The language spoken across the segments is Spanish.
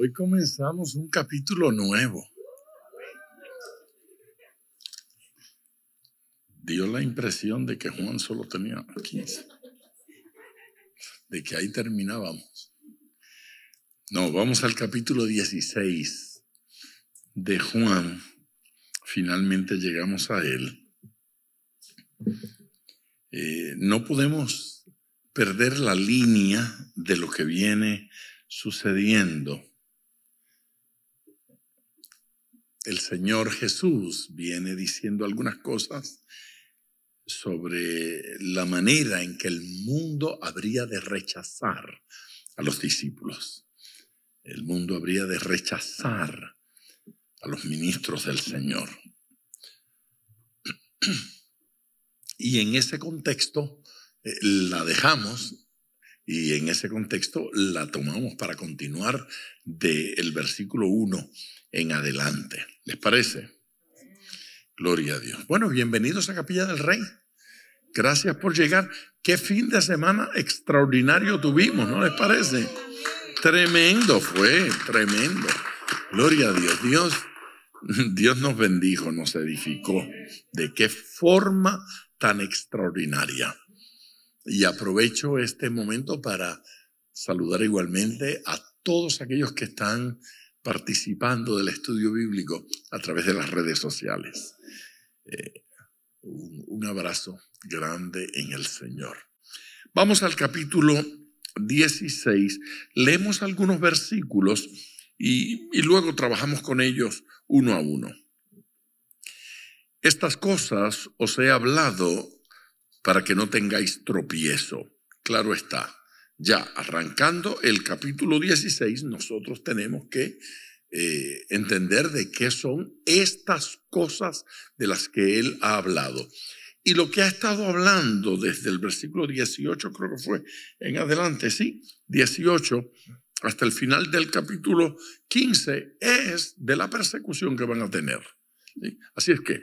Hoy comenzamos un capítulo nuevo. Dio la impresión de que Juan solo tenía 15, de que ahí terminábamos. No, vamos al capítulo 16 de Juan. Finalmente llegamos a él. No podemos perder la línea de lo que viene sucediendo. El Señor Jesús viene diciendo algunas cosas sobre la manera en que el mundo habría de rechazar a los discípulos. El mundo habría de rechazar a los ministros del Señor. Y en ese contexto la dejamos y en ese contexto la tomamos para continuar del versículo 1 en adelante. ¿Les parece? Gloria a Dios. Bueno, bienvenidos a Capilla del Rey. Gracias por llegar. Qué fin de semana extraordinario tuvimos, ¿no les parece? Tremendo fue, tremendo. Gloria a Dios. Dios nos bendijo, nos edificó. ¿De qué forma tan extraordinaria? Y aprovecho este momento para saludar igualmente a todos aquellos que están participando del estudio bíblico a través de las redes sociales. Un abrazo grande en el Señor. Vamos al capítulo 16. Leemos algunos versículos y luego trabajamos con ellos uno a uno. Estas cosas os he hablado para que no tengáis tropiezo. Claro está. Ya arrancando el capítulo 16, nosotros tenemos que entender de qué son estas cosas de las que él ha hablado. Y lo que ha estado hablando desde el versículo 18, creo que fue en adelante, sí, 18, hasta el final del capítulo 15, es de la persecución que van a tener. ¿Sí? Así es que,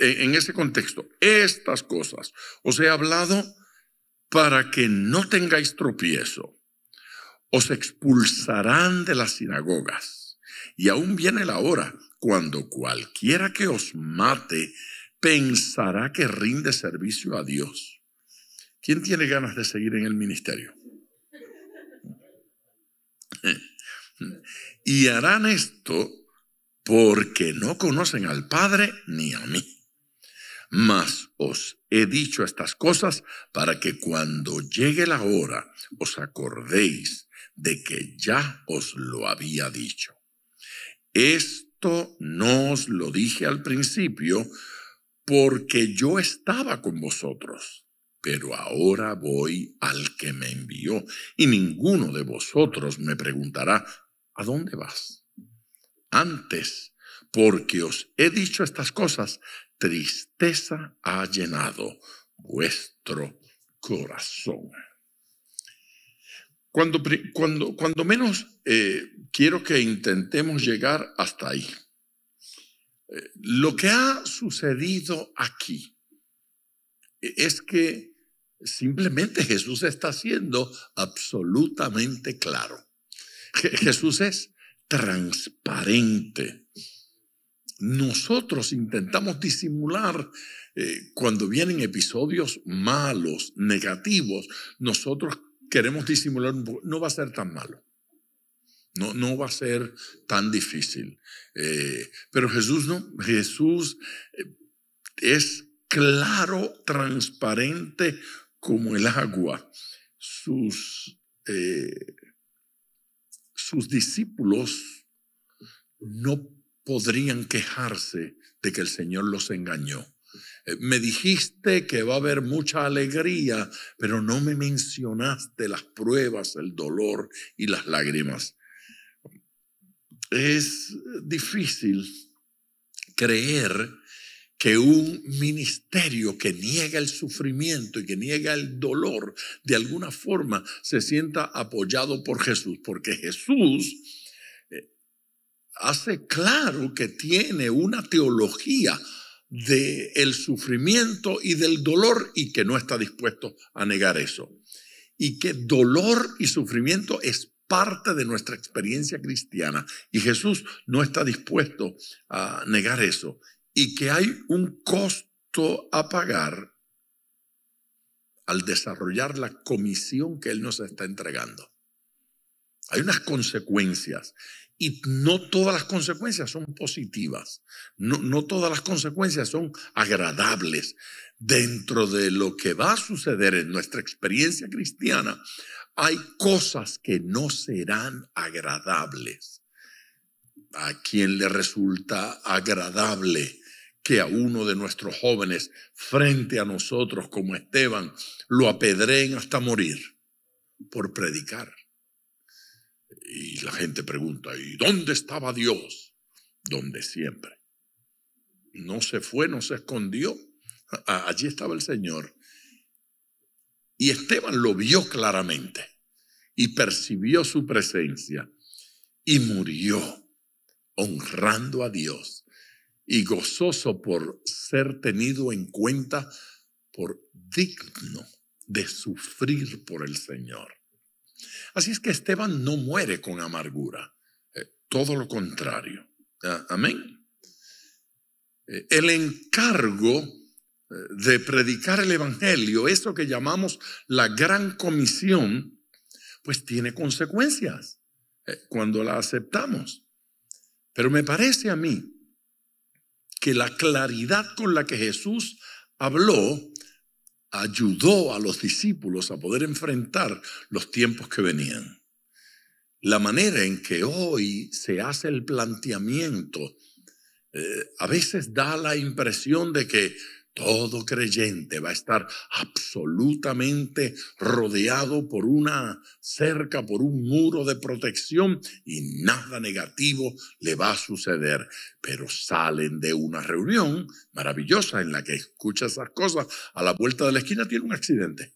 en ese contexto, estas cosas os he hablado para que no tengáis tropiezo. Os expulsarán de las sinagogas. Y aún viene la hora cuando cualquiera que os mate pensará que rinde servicio a Dios. ¿Quién tiene ganas de seguir en el ministerio? Y harán esto porque no conocen al Padre ni a mí. Mas os he dicho estas cosas para que cuando llegue la hora os acordéis de que ya os lo había dicho. Esto no os lo dije al principio porque yo estaba con vosotros, pero ahora voy al que me envió y ninguno de vosotros me preguntará, ¿a dónde vas? Antes, porque os he dicho estas cosas, tristeza ha llenado vuestro corazón. Cuando menos quiero que intentemos llegar hasta ahí. Lo que ha sucedido aquí es que simplemente Jesús está siendo absolutamente claro. Jesús es transparente. Nosotros intentamos disimular cuando vienen episodios malos, negativos. Nosotros queremos disimular un poco. No va a ser tan malo. No va a ser tan difícil. Pero Jesús no. Jesús es claro, transparente como el agua. Sus discípulos no podrían quejarse de que el Señor los engañó. Me dijiste que va a haber mucha alegría, pero no me mencionaste las pruebas, el dolor y las lágrimas. Es difícil creer que un ministerio que niega el sufrimiento y que niega el dolor, de alguna forma se sienta apoyado por Jesús, porque Jesús hace claro que tiene una teología del sufrimiento y del dolor y que no está dispuesto a negar eso. Y que dolor y sufrimiento es parte de nuestra experiencia cristiana y Jesús no está dispuesto a negar eso, y que hay un costo a pagar al desarrollar la comisión que Él nos está entregando. Hay unas consecuencias y no todas las consecuencias son positivas, no todas las consecuencias son agradables. Dentro de lo que va a suceder en nuestra experiencia cristiana, hay cosas que no serán agradables. ¿A quién le resulta agradable que a uno de nuestros jóvenes frente a nosotros como Esteban lo apedreen hasta morir por predicar? Y la gente pregunta, ¿y dónde estaba Dios? Donde siempre. No se fue, no se escondió. Allí estaba el Señor. Y Esteban lo vio claramente y percibió su presencia y murió honrando a Dios y gozoso por ser tenido en cuenta por digno de sufrir por el Señor. Así es que Esteban no muere con amargura, todo lo contrario. Amén. El encargo de predicar el evangelio, eso que llamamos la gran comisión, pues tiene consecuencias cuando la aceptamos. Pero me parece a mí que la claridad con la que Jesús habló ayudó a los discípulos a poder enfrentar los tiempos que venían. La manera en que hoy se hace el planteamiento a veces da la impresión de que todo creyente va a estar absolutamente rodeado por una cerca, por un muro de protección y nada negativo le va a suceder. Pero salen de una reunión maravillosa en la que escucha esas cosas, a la vuelta de la esquina tiene un accidente.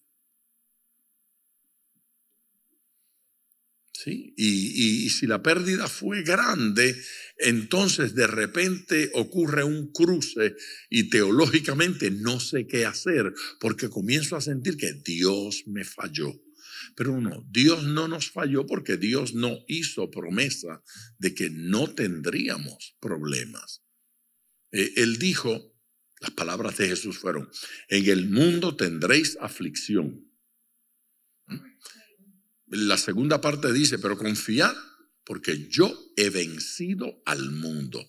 ¿Sí? Y si la pérdida fue grande, entonces de repente ocurre un cruce y teológicamente no sé qué hacer porque comienzo a sentir que Dios me falló. Pero no, Dios no nos falló porque Dios no hizo promesa de que no tendríamos problemas. Él dijo, las palabras de Jesús fueron, en el mundo tendréis aflicción. La segunda parte dice, pero confiad porque yo he vencido al mundo.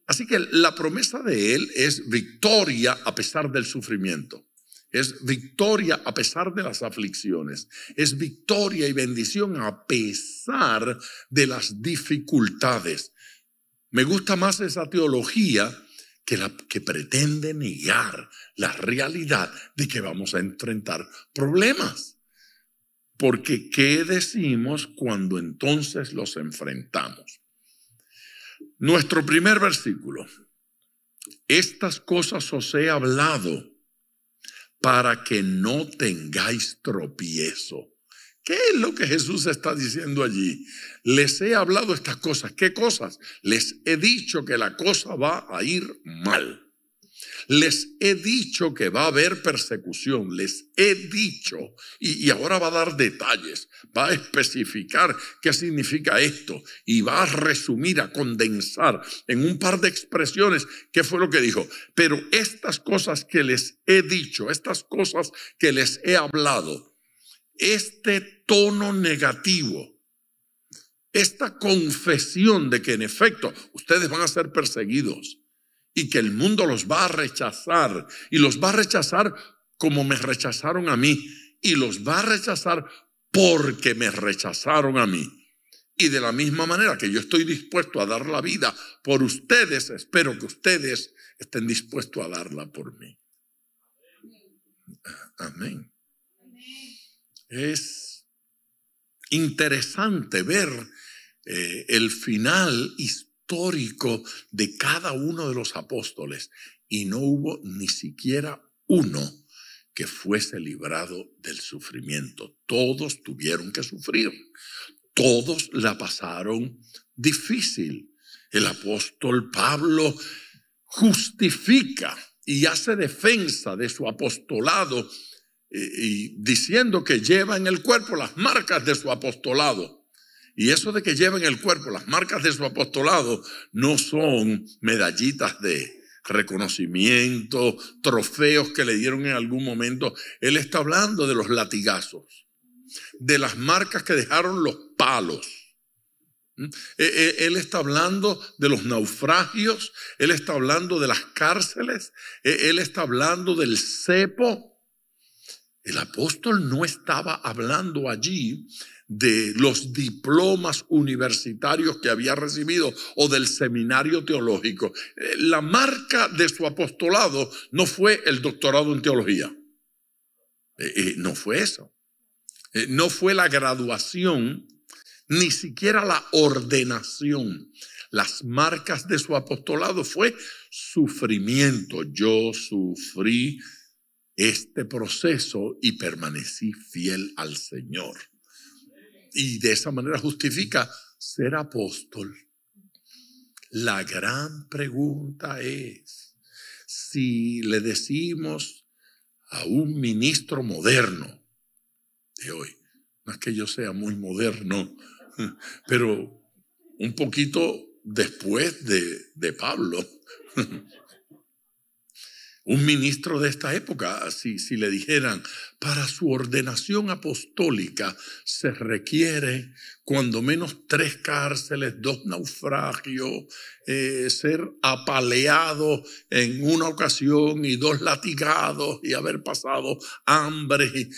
Así que la promesa de Él es victoria a pesar del sufrimiento. Es victoria a pesar de las aflicciones. Es victoria y bendición a pesar de las dificultades. Me gusta más esa teología que la que pretende negar la realidad de que vamos a enfrentar problemas. Porque ¿qué decimos cuando entonces los enfrentamos? Nuestro primer versículo. Estas cosas os he hablado para que no tengáis tropiezo. ¿Qué es lo que Jesús está diciendo allí? Les he hablado estas cosas. ¿Qué cosas? Les he dicho que la cosa va a ir mal. Les he dicho que va a haber persecución, les he dicho, y ahora va a dar detalles, va a especificar qué significa esto y va a resumir, a condensar en un par de expresiones qué fue lo que dijo. Pero estas cosas que les he dicho, estas cosas que les he hablado, este tono negativo, esta confesión de que en efecto ustedes van a ser perseguidos, y que el mundo los va a rechazar y los va a rechazar como me rechazaron a mí y los va a rechazar porque me rechazaron a mí. Y de la misma manera que yo estoy dispuesto a dar la vida por ustedes, espero que ustedes estén dispuestos a darla por mí. Amén. Es interesante ver el final histórico de cada uno de los apóstoles y no hubo ni siquiera uno que fuese librado del sufrimiento. Todos tuvieron que sufrir, todos la pasaron difícil. El apóstol Pablo justifica y hace defensa de su apostolado y diciendo que lleva en el cuerpo las marcas de su apostolado. Y eso de que lleva en el cuerpo las marcas de su apostolado no son medallitas de reconocimiento, trofeos que le dieron en algún momento. Él está hablando de los latigazos, de las marcas que dejaron los palos. Él está hablando de los naufragios, él está hablando de las cárceles, él está hablando del cepo. El apóstol no estaba hablando allí de los diplomas universitarios que había recibido o del seminario teológico. La marca de su apostolado no fue el doctorado en teología. No fue eso. No fue la graduación, ni siquiera la ordenación. Las marcas de su apostolado fue sufrimiento. Yo sufrí este proceso y permanecí fiel al Señor. Y de esa manera justifica ser apóstol. La gran pregunta es, si le decimos a un ministro moderno de hoy, no es que yo sea muy moderno, pero un poquito después de Pablo, un ministro de esta época, si le dijeran, para su ordenación apostólica se requiere cuando menos 3 cárceles, 2 naufragios, ser apaleado en una ocasión y 2 latigados y haber pasado hambre,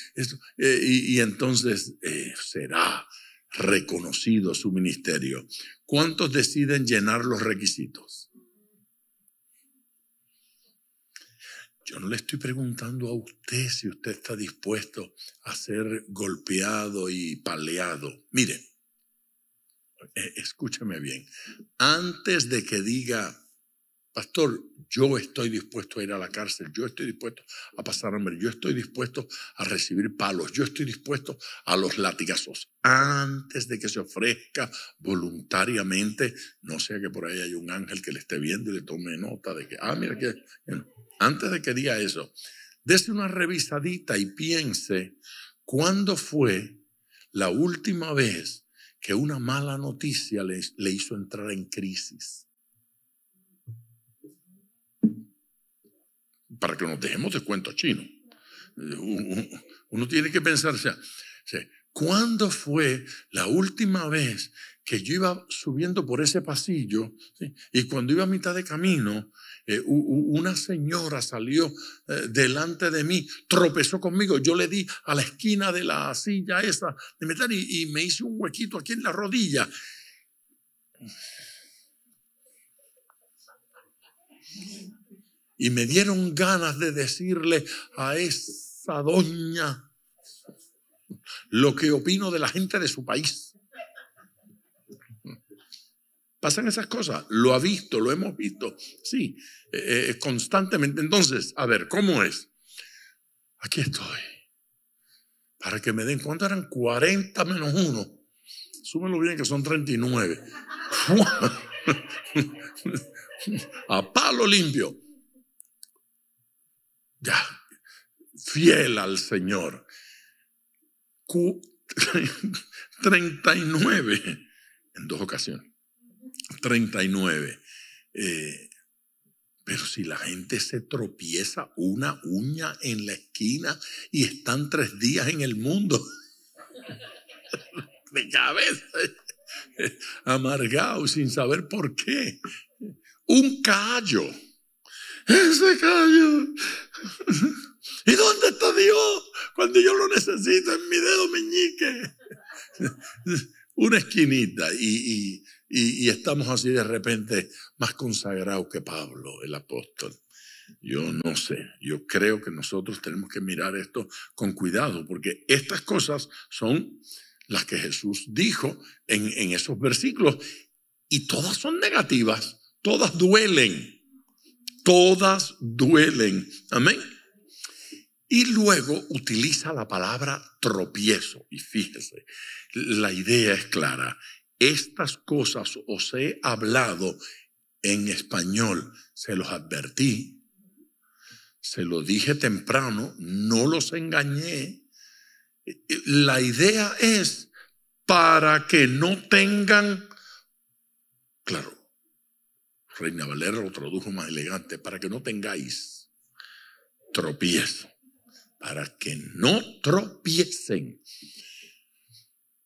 y entonces será reconocido su ministerio. ¿Cuántos deciden llenar los requisitos? Yo no le estoy preguntando a usted si usted está dispuesto a ser golpeado y paleado. Mire, escúcheme bien. Antes de que diga, pastor, yo estoy dispuesto a ir a la cárcel, yo estoy dispuesto a pasar hambre, yo estoy dispuesto a recibir palos, yo estoy dispuesto a los latigazos. Antes de que se ofrezca voluntariamente, no sea que por ahí hay un ángel que le esté viendo y le tome nota de que, mira que... Antes de que diga eso, dése una revisadita y piense cuándo fue la última vez que una mala noticia le hizo entrar en crisis. Para que nos dejemos de cuento chino. Uno tiene que pensar, ¿cuándo fue la última vez que yo iba subiendo por ese pasillo, ¿sí? Y cuando iba a mitad de camino, una señora salió delante de mí, tropezó conmigo, yo le di a la esquina de la silla esa de metal y me hice un huequito aquí en la rodilla. Y me dieron ganas de decirle a esa doña lo que opino de la gente de su país. Pasan esas cosas, lo hemos visto, sí, constantemente. Entonces, a ver, ¿cómo es? Aquí estoy, para que me den, ¿cuánto eran? 40 menos 1, súmelo bien que son 39, a palo limpio, ya, fiel al Señor, 39 en 2 ocasiones. 39. Pero si la gente se tropieza una uña en la esquina y están 3 días en el mundo de cabeza, amargado sin saber por qué. Un callo. Ese callo. ¿Y dónde está Dios cuando yo lo necesito en mi dedo meñique? Una esquinita y estamos así de repente más consagrados que Pablo, el apóstol. Yo no sé, yo creo que nosotros tenemos que mirar esto con cuidado, porque estas cosas son las que Jesús dijo en esos versículos, y todas son negativas, todas duelen, amén. Y luego utiliza la palabra tropiezo, y fíjese, la idea es clara. Estas cosas os he hablado en español, se los advertí, Se lo dije temprano, no los engañé. La idea es para que no tengan, claro, Reina Valera lo tradujo más elegante, para que no tengáis tropiezo, para que no tropiecen.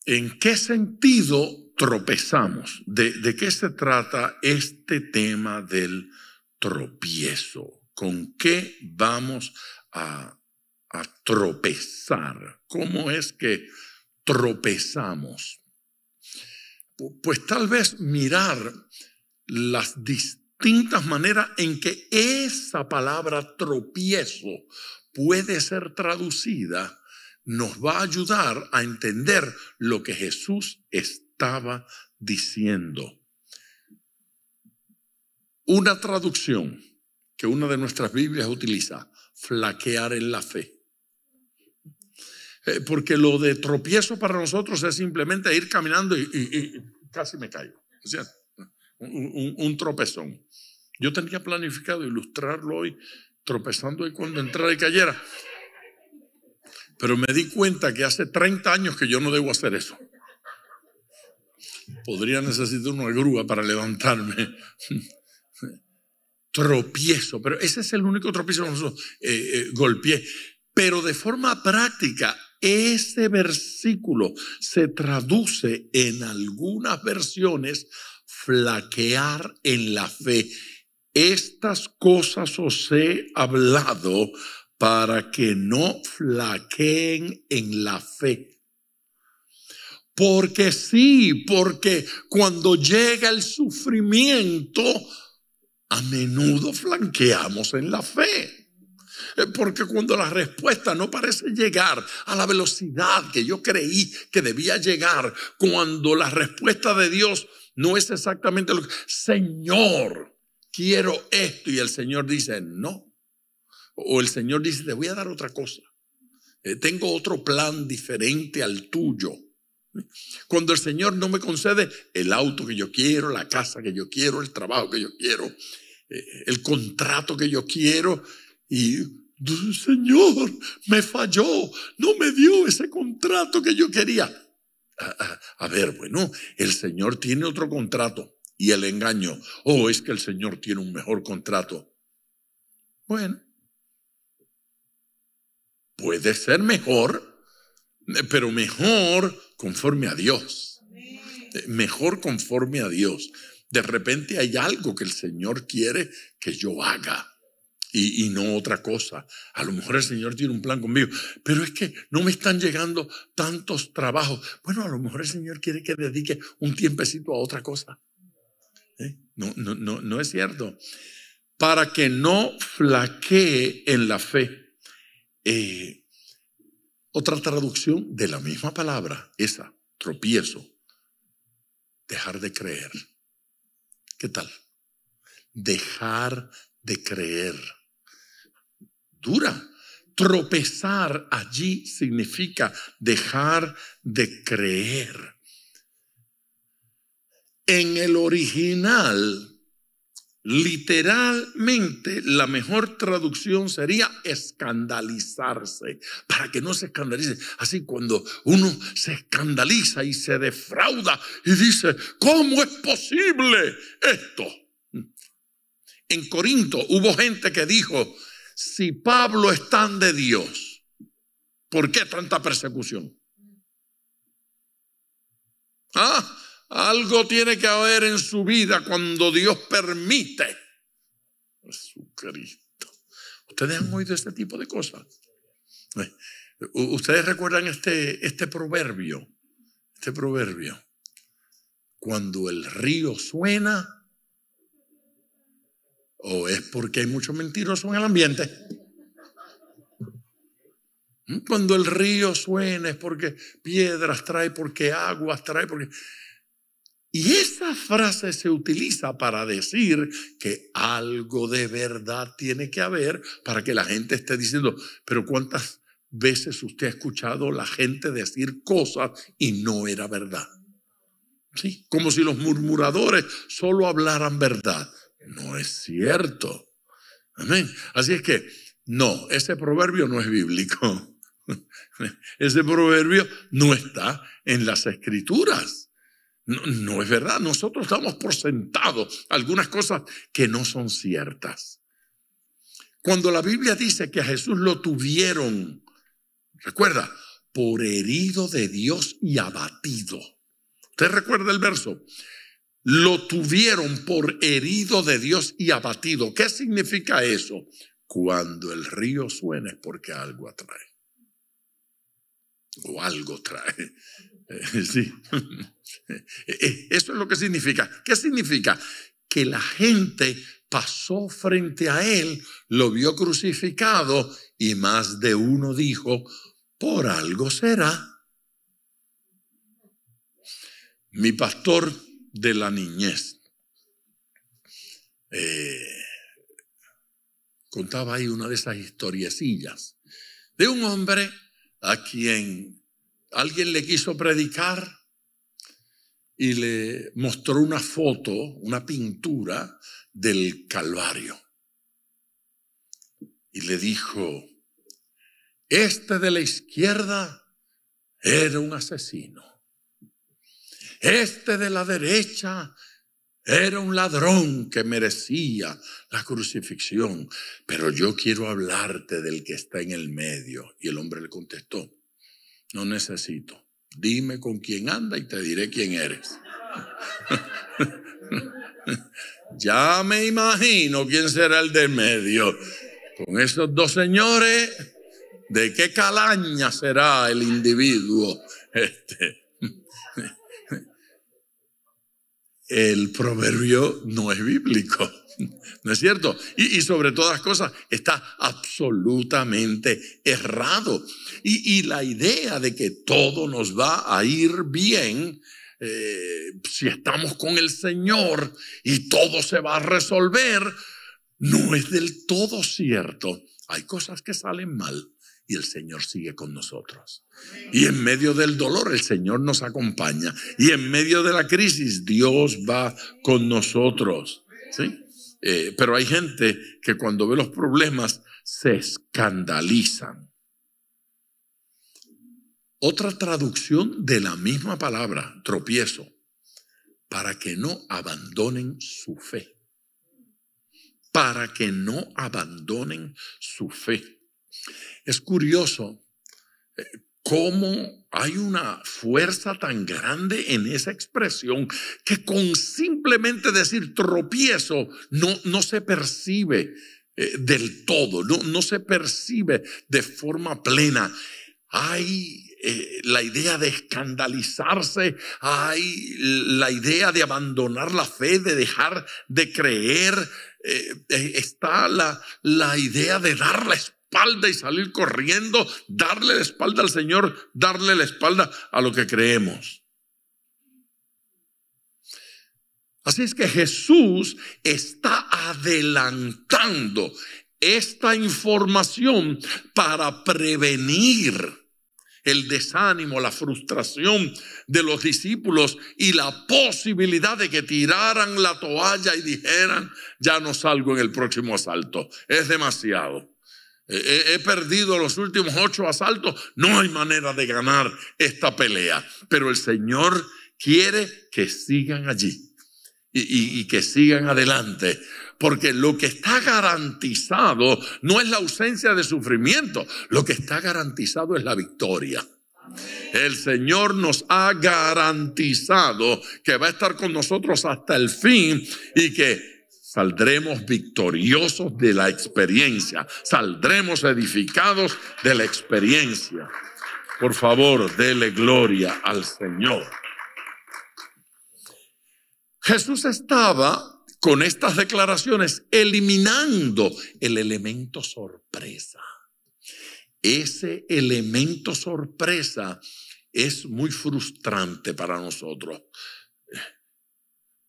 ¿En qué sentido tropezamos? ¿De qué se trata este tema del tropiezo? ¿Con qué vamos a tropezar? ¿Cómo es que tropezamos? Pues tal vez mirar las distintas maneras en que esa palabra tropiezo puede ser traducida nos va a ayudar a entender lo que Jesús estaba diciendo. Una traducción que una de nuestras Biblias utiliza, flaquear en la fe. Porque lo de tropiezo para nosotros es simplemente ir caminando y casi me caigo. O sea, un tropezón. Yo tenía planificado ilustrarlo hoy, tropezando y cuando entrara y cayera. Pero me di cuenta que hace 30 años que yo no debo hacer eso. Podría necesitar una grúa para levantarme. Tropiezo, pero ese es el único tropiezo que nosotros golpeé. Pero de forma práctica, ese versículo se traduce en algunas versiones flaquear en la fe. Estas cosas os he hablado para que no flaqueen en la fe. Porque sí, porque cuando llega el sufrimiento, a menudo flanqueamos en la fe. Porque cuando la respuesta no parece llegar a la velocidad que yo creí que debía llegar, cuando la respuesta de Dios no es exactamente lo que, Señor, quiero esto, y el Señor dice no. O el Señor dice, te voy a dar otra cosa. Tengo otro plan diferente al tuyo. Cuando el Señor no me concede el auto que yo quiero, la casa que yo quiero, el trabajo que yo quiero, el contrato que yo quiero, y Señor, me falló, no me dio ese contrato que yo quería. A ver, bueno, el Señor tiene otro contrato y el engaño. Es que el Señor tiene un mejor contrato. Bueno, puede ser mejor, pero mejor conforme a Dios. Mejor conforme a Dios. De repente hay algo que el Señor quiere que yo haga y no otra cosa. A lo mejor el Señor tiene un plan conmigo, pero es que no me están llegando tantos trabajos. Bueno, a lo mejor el Señor quiere que dedique un tiempecito a otra cosa. No es cierto. Para que no flaquee en la fe. Otra traducción de la misma palabra, esa, tropiezo, dejar de creer. ¿Qué tal? Dejar de creer. Dura. Tropezar allí significa dejar de creer. En el original, literalmente, la mejor traducción sería escandalizarse, para que no se escandalice. Así cuando uno se escandaliza y se defrauda y dice, ¿cómo es posible esto? En Corinto hubo gente que dijo, si Pablo es tan de Dios, ¿por qué tanta persecución? Algo tiene que haber en su vida cuando Dios permite. Jesucristo. ¿Ustedes han oído este tipo de cosas? ¿Ustedes recuerdan este proverbio? Este proverbio. Cuando el río suena, o es porque hay muchos mentirosos en el ambiente. Cuando el río suena es porque piedras trae, porque aguas trae, porque... Y esa frase se utiliza para decir que algo de verdad tiene que haber para que la gente esté diciendo, pero ¿cuántas veces usted ha escuchado la gente decir cosas y no era verdad? ¿Sí? Como si los murmuradores solo hablaran verdad. No es cierto. Amén. Así es que No, ese proverbio no es bíblico. Ese proverbio no está en las Escrituras. No es verdad. Nosotros damos por sentado algunas cosas que no son ciertas. Cuando la Biblia dice que a Jesús lo tuvieron, recuerda, por herido de Dios y abatido. ¿Usted recuerda el verso? Lo tuvieron por herido de Dios y abatido. ¿Qué significa eso? Cuando el río suena es porque algo atrae. O algo trae. Sí. Eso es lo que significa. ¿Qué significa? Que la gente pasó frente a él, lo vio crucificado y más de uno dijo, por algo será. Mi pastor de la niñez contaba ahí una de esas historiecillas de un hombre a quien alguien le quiso predicar y le mostró una foto, una pintura del Calvario. Y le dijo, este de la izquierda era un asesino. Este de la derecha era un ladrón que merecía la crucifixión. Pero yo quiero hablarte del que está en el medio. Y el hombre le contestó, no necesito. Dime con quién anda y te diré quién eres. Ya me imagino quién será el del medio. Con esos dos señores, ¿de qué calaña será el individuo? El proverbio no es bíblico, ¿no es cierto? Y sobre todas las cosas está absolutamente errado. Y la idea de que todo nos va a ir bien si estamos con el Señor y todo se va a resolver, no es del todo cierto. Hay cosas que salen mal y el Señor sigue con nosotros. Y en medio del dolor el Señor nos acompaña. Y en medio de la crisis Dios va con nosotros. ¿Sí? Pero hay gente que cuando ve los problemas se escandalizan. Otra traducción de la misma palabra, tropiezo, para que no abandonen su fe. Para que no abandonen su fe. Es curioso cómo hay una fuerza tan grande en esa expresión que con simplemente decir tropiezo no se percibe del todo, no se percibe de forma plena. Hay la idea de escandalizarse, hay la idea de abandonar la fe, de dejar de creer, está la idea de dar la espalda y salir corriendo, darle la espalda al Señor, darle la espalda a lo que creemos. Así es que Jesús está adelantando esta información para prevenir el desánimo, la frustración de los discípulos y la posibilidad de que tiraran la toalla y dijeran, ya no salgo en el próximo asalto, es demasiado. He perdido los últimos 8 asaltos, no hay manera de ganar esta pelea. Pero el Señor quiere que sigan allí y que sigan adelante. Porque lo que está garantizado no es la ausencia de sufrimiento, lo que está garantizado es la victoria. El Señor nos ha garantizado que va a estar con nosotros hasta el fin y que saldremos victoriosos de la experiencia, saldremos edificados de la experiencia. Por favor, dele gloria al Señor. Jesús estaba con estas declaraciones eliminando el elemento sorpresa. Ese elemento sorpresa es muy frustrante para nosotros.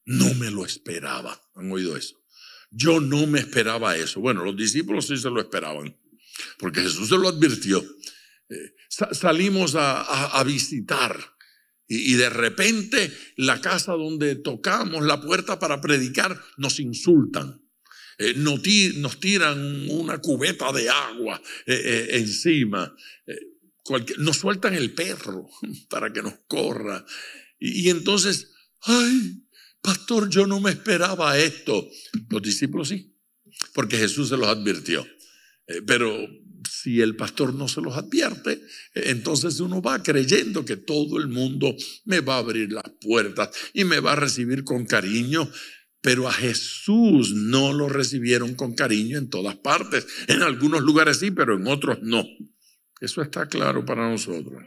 No me lo esperaba. ¿Han oído eso? Yo no me esperaba eso. Bueno, los discípulos sí se lo esperaban, porque Jesús se lo advirtió. Salimos a visitar. Y de repente la casa donde tocamos la puerta para predicar nos insultan. Nos tiran una cubeta de agua encima. Nos sueltan el perro para que nos corra. Y entonces, ay, pastor, yo no me esperaba esto. Los discípulos sí, porque Jesús se los advirtió. Pero si el pastor no se los advierte, entonces uno va creyendo que todo el mundo me va a abrir las puertas y me va a recibir con cariño. Pero a Jesús no lo recibieron con cariño en todas partes. En algunos lugares sí, pero en otros no. Eso está claro para nosotros.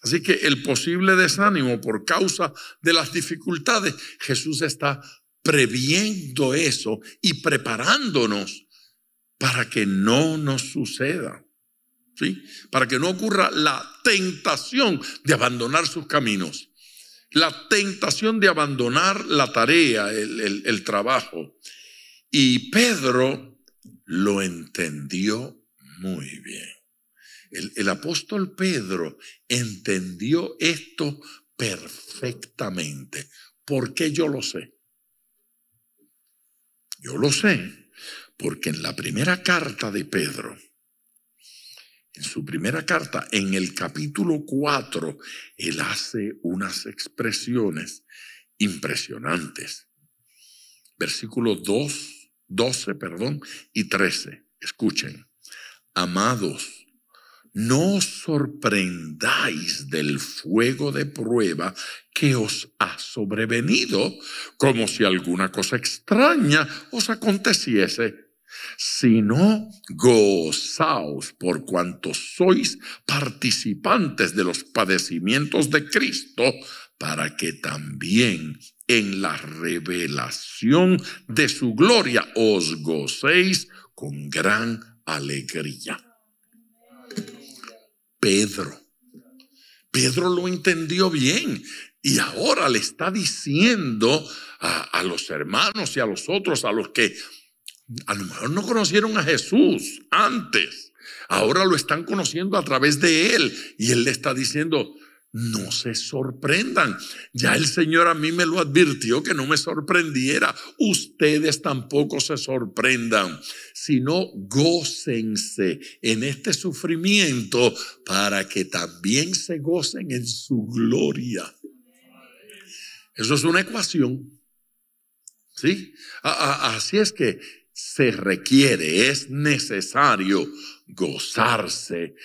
Así que el posible desánimo por causa de las dificultades, Jesús está previendo eso y preparándonos para que no nos suceda, ¿sí? Para que no ocurra la tentación de abandonar sus caminos, la tentación de abandonar la tarea, el trabajo. Y Pedro lo entendió muy bien. El apóstol Pedro entendió esto perfectamente. ¿Por qué yo lo sé? Yo lo sé porque en la primera carta de Pedro, en su primera carta, en el capítulo 4, él hace unas expresiones impresionantes. Versículos 12 y 13. Escuchen. Amados, no os sorprendáis del fuego de prueba que os ha sobrevenido, como si alguna cosa extraña os aconteciese, sino gozaos por cuanto sois participantes de los padecimientos de Cristo, para que también en la revelación de su gloria os gocéis con gran alegría. Pedro lo entendió bien y ahora le está diciendo a los hermanos y a los otros, a los que a lo mejor no conocieron a Jesús antes, ahora lo están conociendo a través de él, y él le está diciendo: no se sorprendan. Ya el Señor a mí me lo advirtió que no me sorprendiera. Ustedes tampoco se sorprendan, sino gócense en este sufrimiento para que también se gocen en su gloria. Eso es una ecuación, ¿sí? Así es que se requiere, es necesario gozarse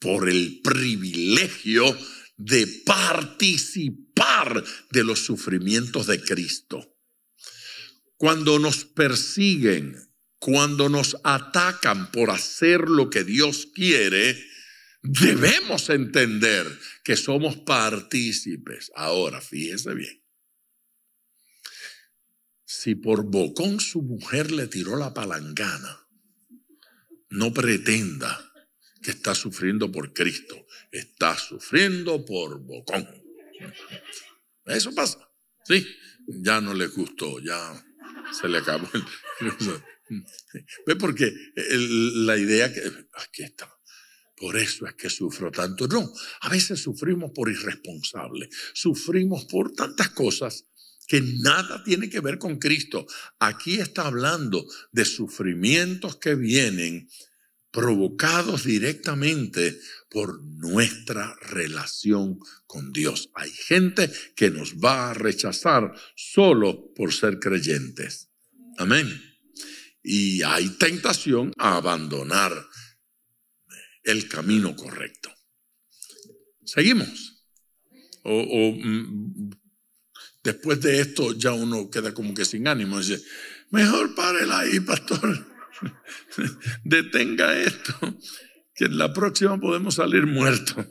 por el privilegio de participar de los sufrimientos de Cristo. Cuando nos persiguen, cuando nos atacan por hacer lo que Dios quiere, debemos entender que somos partícipes. Ahora, fíjese bien. Si por bocón su mujer le tiró la palangana, no pretenda que está sufriendo por Cristo, está sufriendo por bocón. Eso pasa, sí, ya no le gustó, ya se le acabó. ¿Ve? Porque la idea que aquí está, por eso es que sufro tanto. No, a veces sufrimos por irresponsables, sufrimos por tantas cosas que nada tiene que ver con Cristo. Aquí está hablando de sufrimientos que vienen provocados directamente por nuestra relación con Dios. Hay gente que nos va a rechazar solo por ser creyentes. Amén. Y hay tentación a abandonar el camino correcto. ¿Seguimos? Después de esto ya uno queda como que sin ánimo. Dice: mejor párela ahí, pastor. Detenga esto, que en la próxima podemos salir muertos.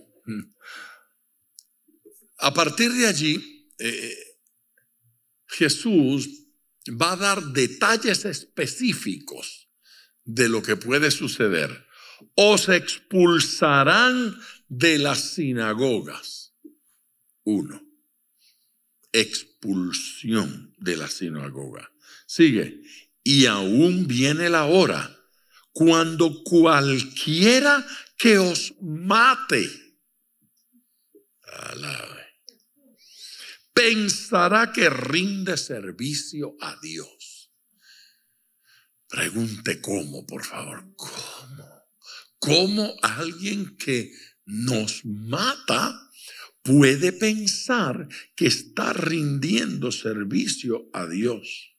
A partir de allí, Jesús va a dar detalles específicos de lo que puede suceder. Os expulsarán de las sinagogas. 1. Expulsión de la sinagoga. Sigue. Y aún viene la hora cuando cualquiera que os mate, pensará que rinde servicio a Dios. Pregunte cómo, por favor. ¿Cómo? ¿Cómo alguien que nos mata puede pensar que está rindiendo servicio a Dios?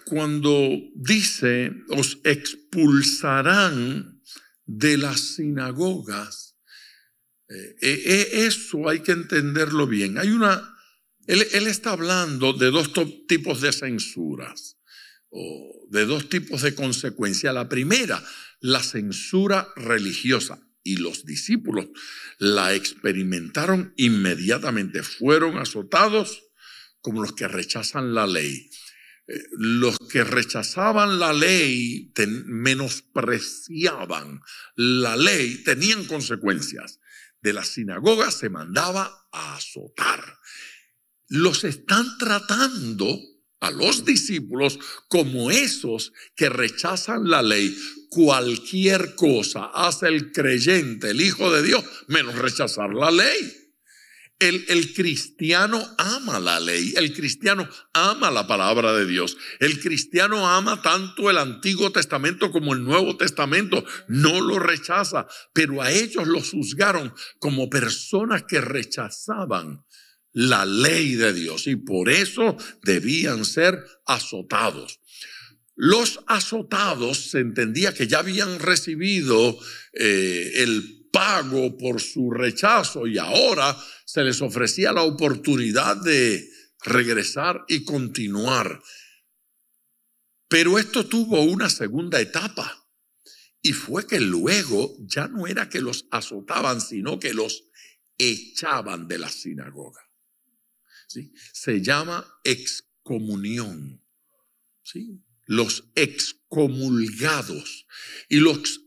Cuando dice, os expulsarán de las sinagogas, eso hay que entenderlo bien. Él está hablando de dos tipos de censuras, o de dos tipos de consecuencias. La primera, la censura religiosa, y los discípulos la experimentaron inmediatamente. Fueron azotados como los que rechazan la ley. Los que rechazaban la ley, menospreciaban la ley, tenían consecuencias. De la sinagoga se mandaba a azotar. Los están tratando a los discípulos como esos que rechazan la ley. Cualquier cosa hace el creyente, el Hijo de Dios, menos rechazar la ley. El cristiano ama la ley, el cristiano ama la palabra de Dios, el cristiano ama tanto el Antiguo Testamento como el Nuevo Testamento, no lo rechaza, pero a ellos los juzgaron como personas que rechazaban la ley de Dios y por eso debían ser azotados. Los azotados se entendía que ya habían recibido el pago por su rechazo y ahora se les ofrecía la oportunidad de regresar y continuar. Pero esto tuvo una segunda etapa y fue que luego ya no era que los azotaban, sino que los echaban de la sinagoga. ¿Sí? Se llama excomunión. ¿Sí? Los excomulgados. Y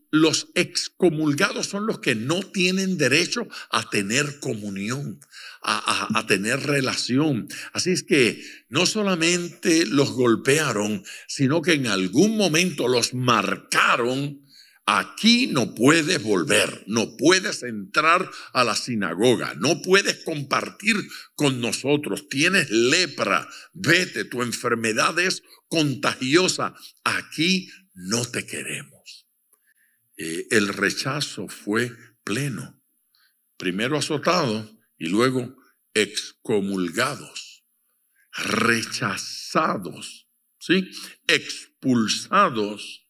los excomulgados son los que no tienen derecho a tener comunión, a tener relación. Así es que no solamente los golpearon, sino que en algún momento los marcaron. Aquí no puedes volver, no puedes entrar a la sinagoga, no puedes compartir con nosotros, tienes lepra, vete, tu enfermedad es contagiosa, aquí no te queremos. El rechazo fue pleno, primero azotados y luego excomulgados, rechazados, ¿sí? Expulsados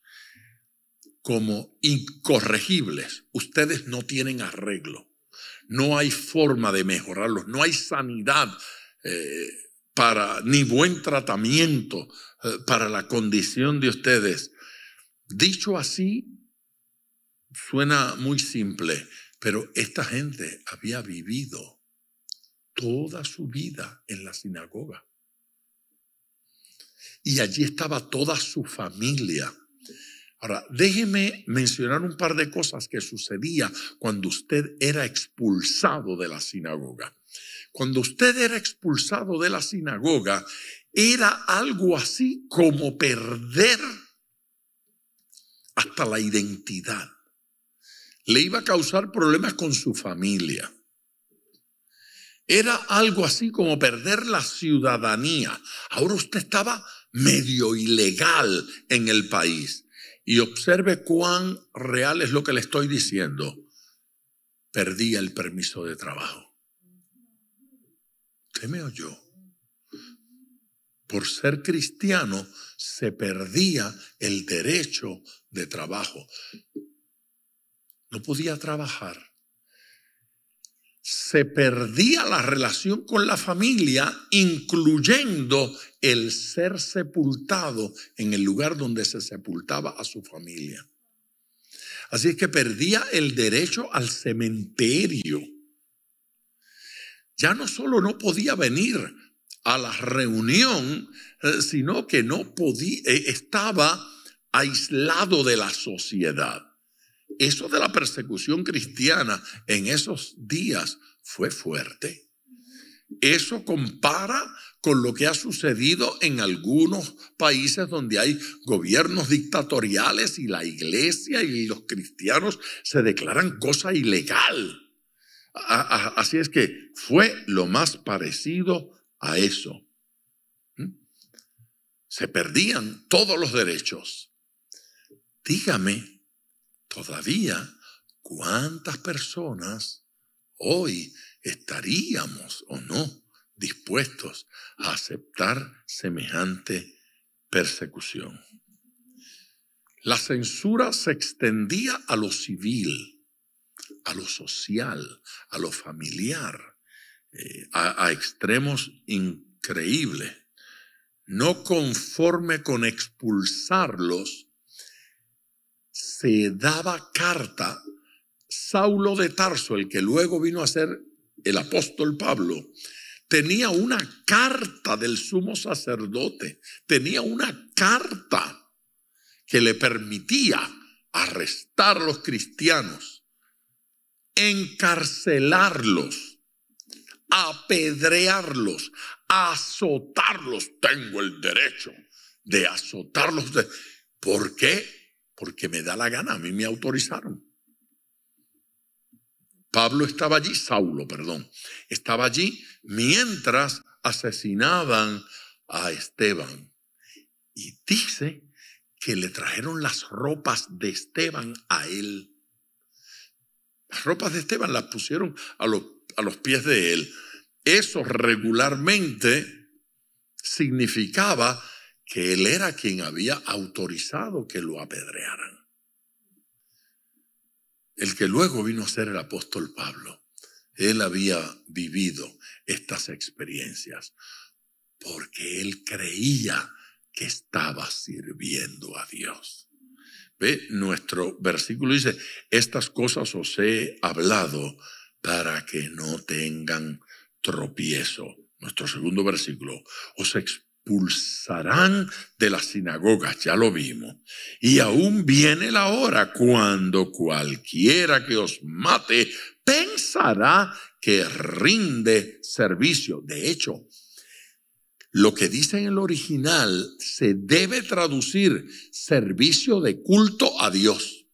como incorregibles. Ustedes no tienen arreglo, no hay forma de mejorarlos, no hay sanidad ni buen tratamiento para la condición de ustedes. Dicho así, suena muy simple, pero esta gente había vivido toda su vida en la sinagoga y allí estaba toda su familia. Ahora, déjeme mencionar un par de cosas que sucedía cuando usted era expulsado de la sinagoga. Cuando usted era expulsado de la sinagoga, era algo así como perder hasta la identidad. Le iba a causar problemas con su familia. Era algo así como perder la ciudadanía. Ahora usted estaba medio ilegal en el país. Y observe cuán real es lo que le estoy diciendo. Perdía el permiso de trabajo. ¿Usted me oyó? Por ser cristiano se perdía el derecho de trabajo. No podía trabajar. Se perdía la relación con la familia, incluyendo el ser sepultado en el lugar donde se sepultaba a su familia. Así es que perdía el derecho al cementerio. Ya no solo no podía venir a la reunión, sino que no podía, estaba aislado de la sociedad. Eso de la persecución cristiana en esos días fue fuerte. Eso compara con lo que ha sucedido en algunos países donde hay gobiernos dictatoriales y la iglesia y los cristianos se declaran cosa ilegal. Así es que fue lo más parecido a eso. Se perdían todos los derechos. Dígame, todavía, ¿cuántas personas hoy estaríamos o no dispuestos a aceptar semejante persecución? La censura se extendía a lo civil, a lo social, a lo familiar, a extremos increíbles. No conforme con expulsarlos, se daba carta. Saulo de Tarso, el que luego vino a ser el apóstol Pablo, tenía una carta del sumo sacerdote, tenía una carta que le permitía arrestar a los cristianos, encarcelarlos, apedrearlos, azotarlos. Tengo el derecho de azotarlos. ¿Por qué? Porque me da la gana, a mí me autorizaron. Saulo, estaba allí mientras asesinaban a Esteban. Y dice que le trajeron las ropas de Esteban a él. Las ropas de Esteban las pusieron a los pies de él. Eso regularmente significaba que él era quien había autorizado que lo apedrearan. El que luego vino a ser el apóstol Pablo, él había vivido estas experiencias porque él creía que estaba sirviendo a Dios. ¿Ve? Nuestro versículo dice, estas cosas os he hablado para que no tengan tropiezo. Nuestro segundo versículo, os expulsarán de las sinagogas, ya lo vimos. Y aún viene la hora cuando cualquiera que os mate pensará que rinde servicio. De hecho, lo que dice en el original se debe traducir servicio de culto a Dios.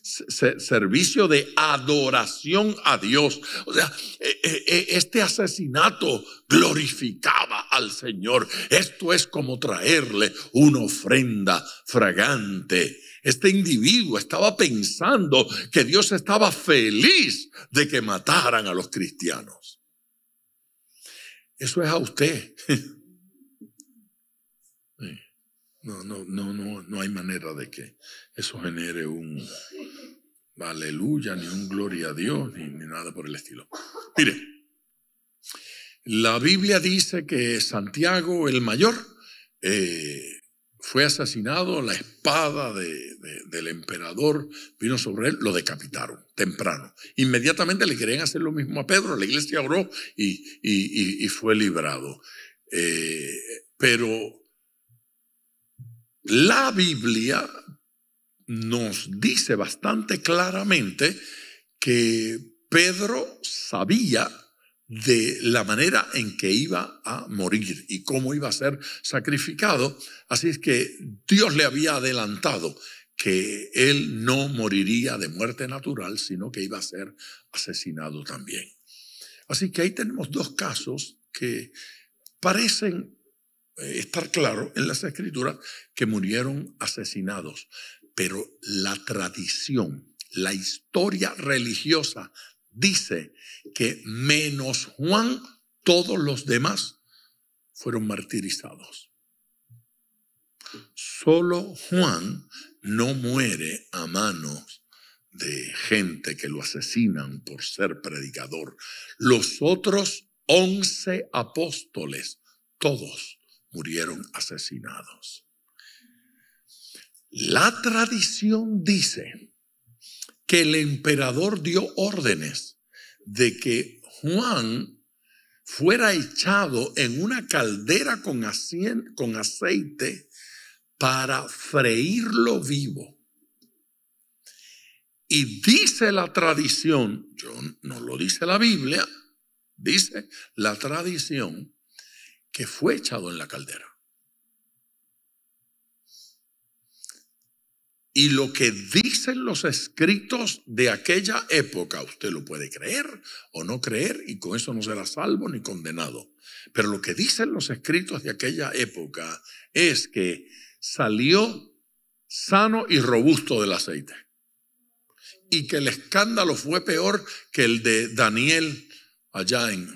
Servicio de adoración a Dios. O sea, este asesinato glorificaba al Señor. Esto es como traerle una ofrenda fragante. Este individuo estaba pensando que Dios estaba feliz de que mataran a los cristianos. Eso es a usted. No hay manera de que eso genere un aleluya, ni un gloria a Dios, ni nada por el estilo. Mire, la Biblia dice que Santiago el mayor fue asesinado, la espada del emperador vino sobre él, lo decapitaron temprano. Inmediatamente le querían hacer lo mismo a Pedro, la iglesia oró y fue librado. Pero la Biblia nos dice bastante claramente que Pedro sabía de la manera en que iba a morir y cómo iba a ser sacrificado. Así es que Dios le había adelantado que él no moriría de muerte natural, sino que iba a ser asesinado también. Así que ahí tenemos dos casos que parecen estar claro en las Escrituras que murieron asesinados. Pero la tradición, la historia religiosa dice que menos Juan, todos los demás fueron martirizados. Solo Juan no muere a manos de gente que lo asesinan por ser predicador. Los otros 11 apóstoles, todos murieron asesinados. La tradición dice que el emperador dio órdenes de que Juan fuera echado en una caldera con aceite para freírlo vivo. Y dice la tradición, no lo dice la Biblia, dice la tradición que fue echado en la caldera. Y lo que dicen los escritos de aquella época, usted lo puede creer o no creer, y con eso no será salvo ni condenado. Pero lo que dicen los escritos de aquella época es que salió sano y robusto del aceite. Y que el escándalo fue peor que el de Daniel allá en...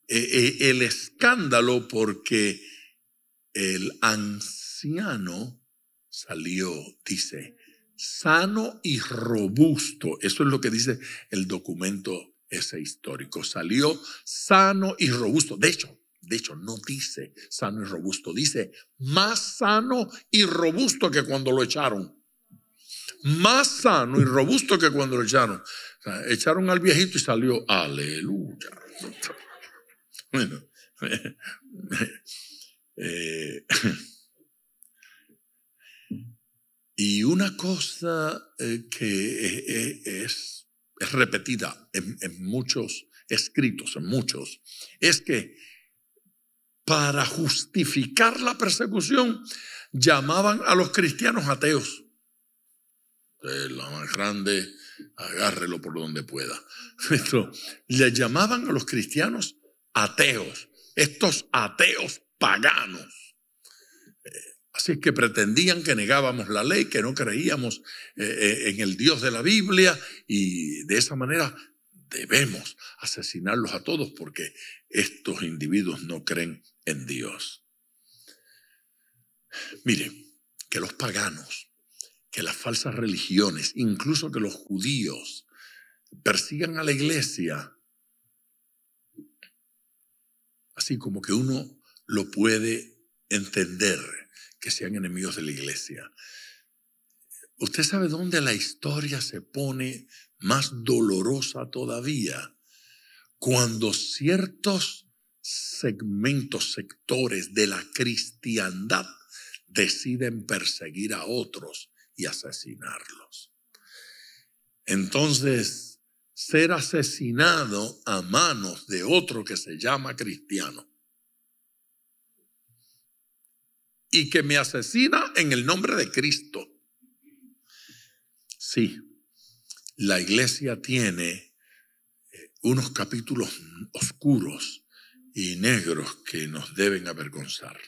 el escándalo porque el anciano salió, dice, sano y robusto. Eso es lo que dice el documento ese histórico. Salió sano y robusto. De hecho, no dice sano y robusto. Dice más sano y robusto que cuando lo echaron. Más sano y robusto que cuando lo echaron. O sea, echaron al viejito y salió, aleluya. Bueno, y una cosa que es repetida en muchos escritos, es que para justificar la persecución llamaban a los cristianos ateos. La más grande, agárrelo por donde pueda. Le llamaban a los cristianos ateos, estos ateos paganos. Así es que pretendían que negábamos la ley, que no creíamos en el Dios de la Biblia, y de esa manera debemos asesinarlos a todos porque estos individuos no creen en Dios. Miren, que los paganos, que las falsas religiones, incluso que los judíos persigan a la iglesia, así como que uno lo puede entender, que sean enemigos de la iglesia. ¿Usted sabe dónde la historia se pone más dolorosa todavía? Cuando ciertos sectores de la cristiandad deciden perseguir a otros y asesinarlos. Entonces, ser asesinado a manos de otro que se llama cristiano y que me asesina en el nombre de Cristo. Sí, la iglesia tiene unos capítulos oscuros y negros que nos deben avergonzar,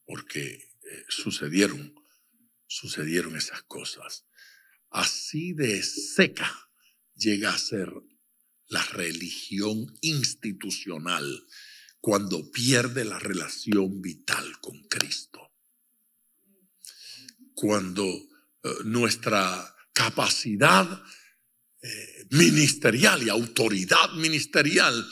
porque sucedieron esas cosas. Así de seca llega a ser la religión institucional cuando pierde la relación vital con Cristo. Cuando nuestra capacidad ministerial y autoridad ministerial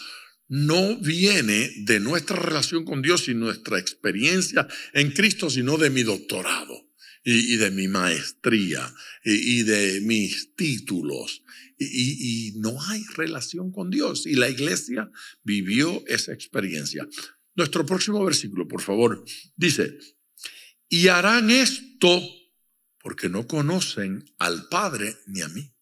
no viene de nuestra relación con Dios y nuestra experiencia en Cristo, sino de mi doctorado y de mi maestría y de mis títulos. Y no hay relación con Dios. Y la iglesia vivió esa experiencia. Nuestro próximo versículo, por favor, dice: y harán esto porque no conocen al Padre ni a mí.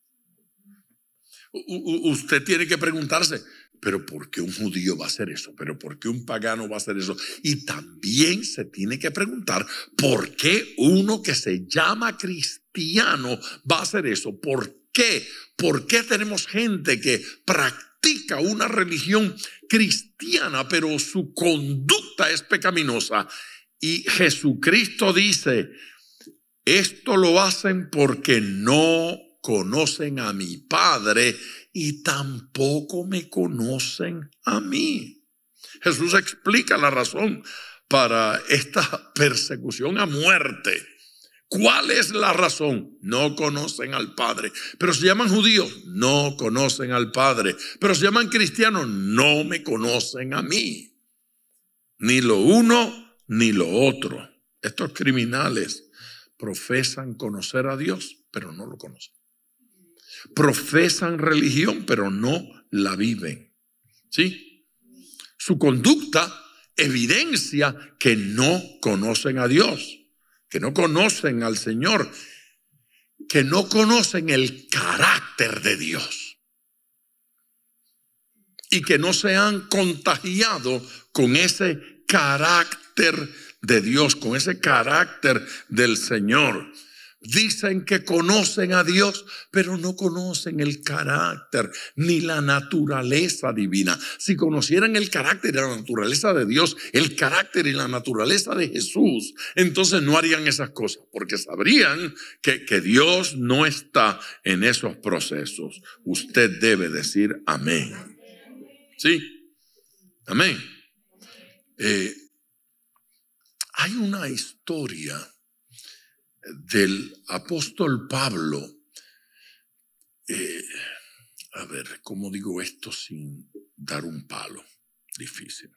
Usted tiene que preguntarse, ¿pero por qué un judío va a hacer eso? ¿Pero por qué un pagano va a hacer eso? Y también se tiene que preguntar, ¿por qué uno que se llama cristiano va a hacer eso? ¿Por qué? ¿Por qué tenemos gente que practica una religión cristiana, pero su conducta es pecaminosa? Y Jesucristo dice, esto lo hacen porque no conocen a mi Padre y tampoco me conocen a mí. Jesús explica la razón para esta persecución a muerte. ¿Cuál es la razón? No conocen al Padre. Pero se llaman judíos, no conocen al Padre. Pero se llaman cristianos, no me conocen a mí. Ni lo uno ni lo otro. Estos criminales profesan conocer a Dios, pero no lo conocen. Profesan religión, pero no la viven. ¿Sí? Su conducta evidencia que no conocen a Dios, que no conocen al Señor, que no conocen el carácter de Dios y que no se han contagiado con ese carácter de Dios, con ese carácter del Señor. Dicen que conocen a Dios, pero no conocen el carácter ni la naturaleza divina. Si conocieran el carácter y la naturaleza de Dios, el carácter y la naturaleza de Jesús, entonces no harían esas cosas, porque sabrían que Dios no está en esos procesos. Usted debe decir amén. ¿Sí? Amén. Hay una historia del apóstol Pablo. A ver, ¿cómo digo esto sin dar un palo? Difícil.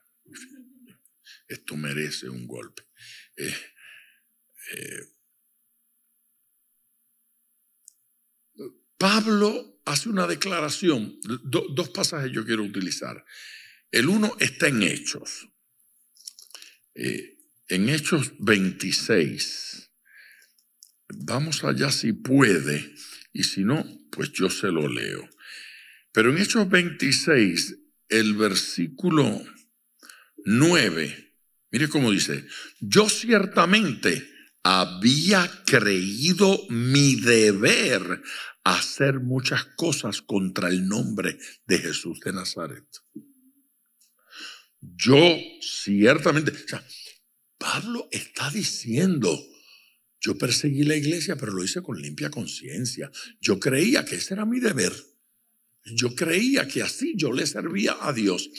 Esto merece un golpe. Pablo hace una declaración. Dos pasajes yo quiero utilizar. El uno está en Hechos. En Hechos 26. Vamos allá si puede, y si no, pues yo se lo leo. Pero en Hechos 26, el versículo 9, mire cómo dice: yo ciertamente había creído mi deber hacer muchas cosas contra el nombre de Jesús de Nazaret. Yo ciertamente, o sea, Pablo está diciendo: yo perseguí la iglesia, pero lo hice con limpia conciencia. Yo creía que ese era mi deber. Yo creía que así yo le servía a Dios.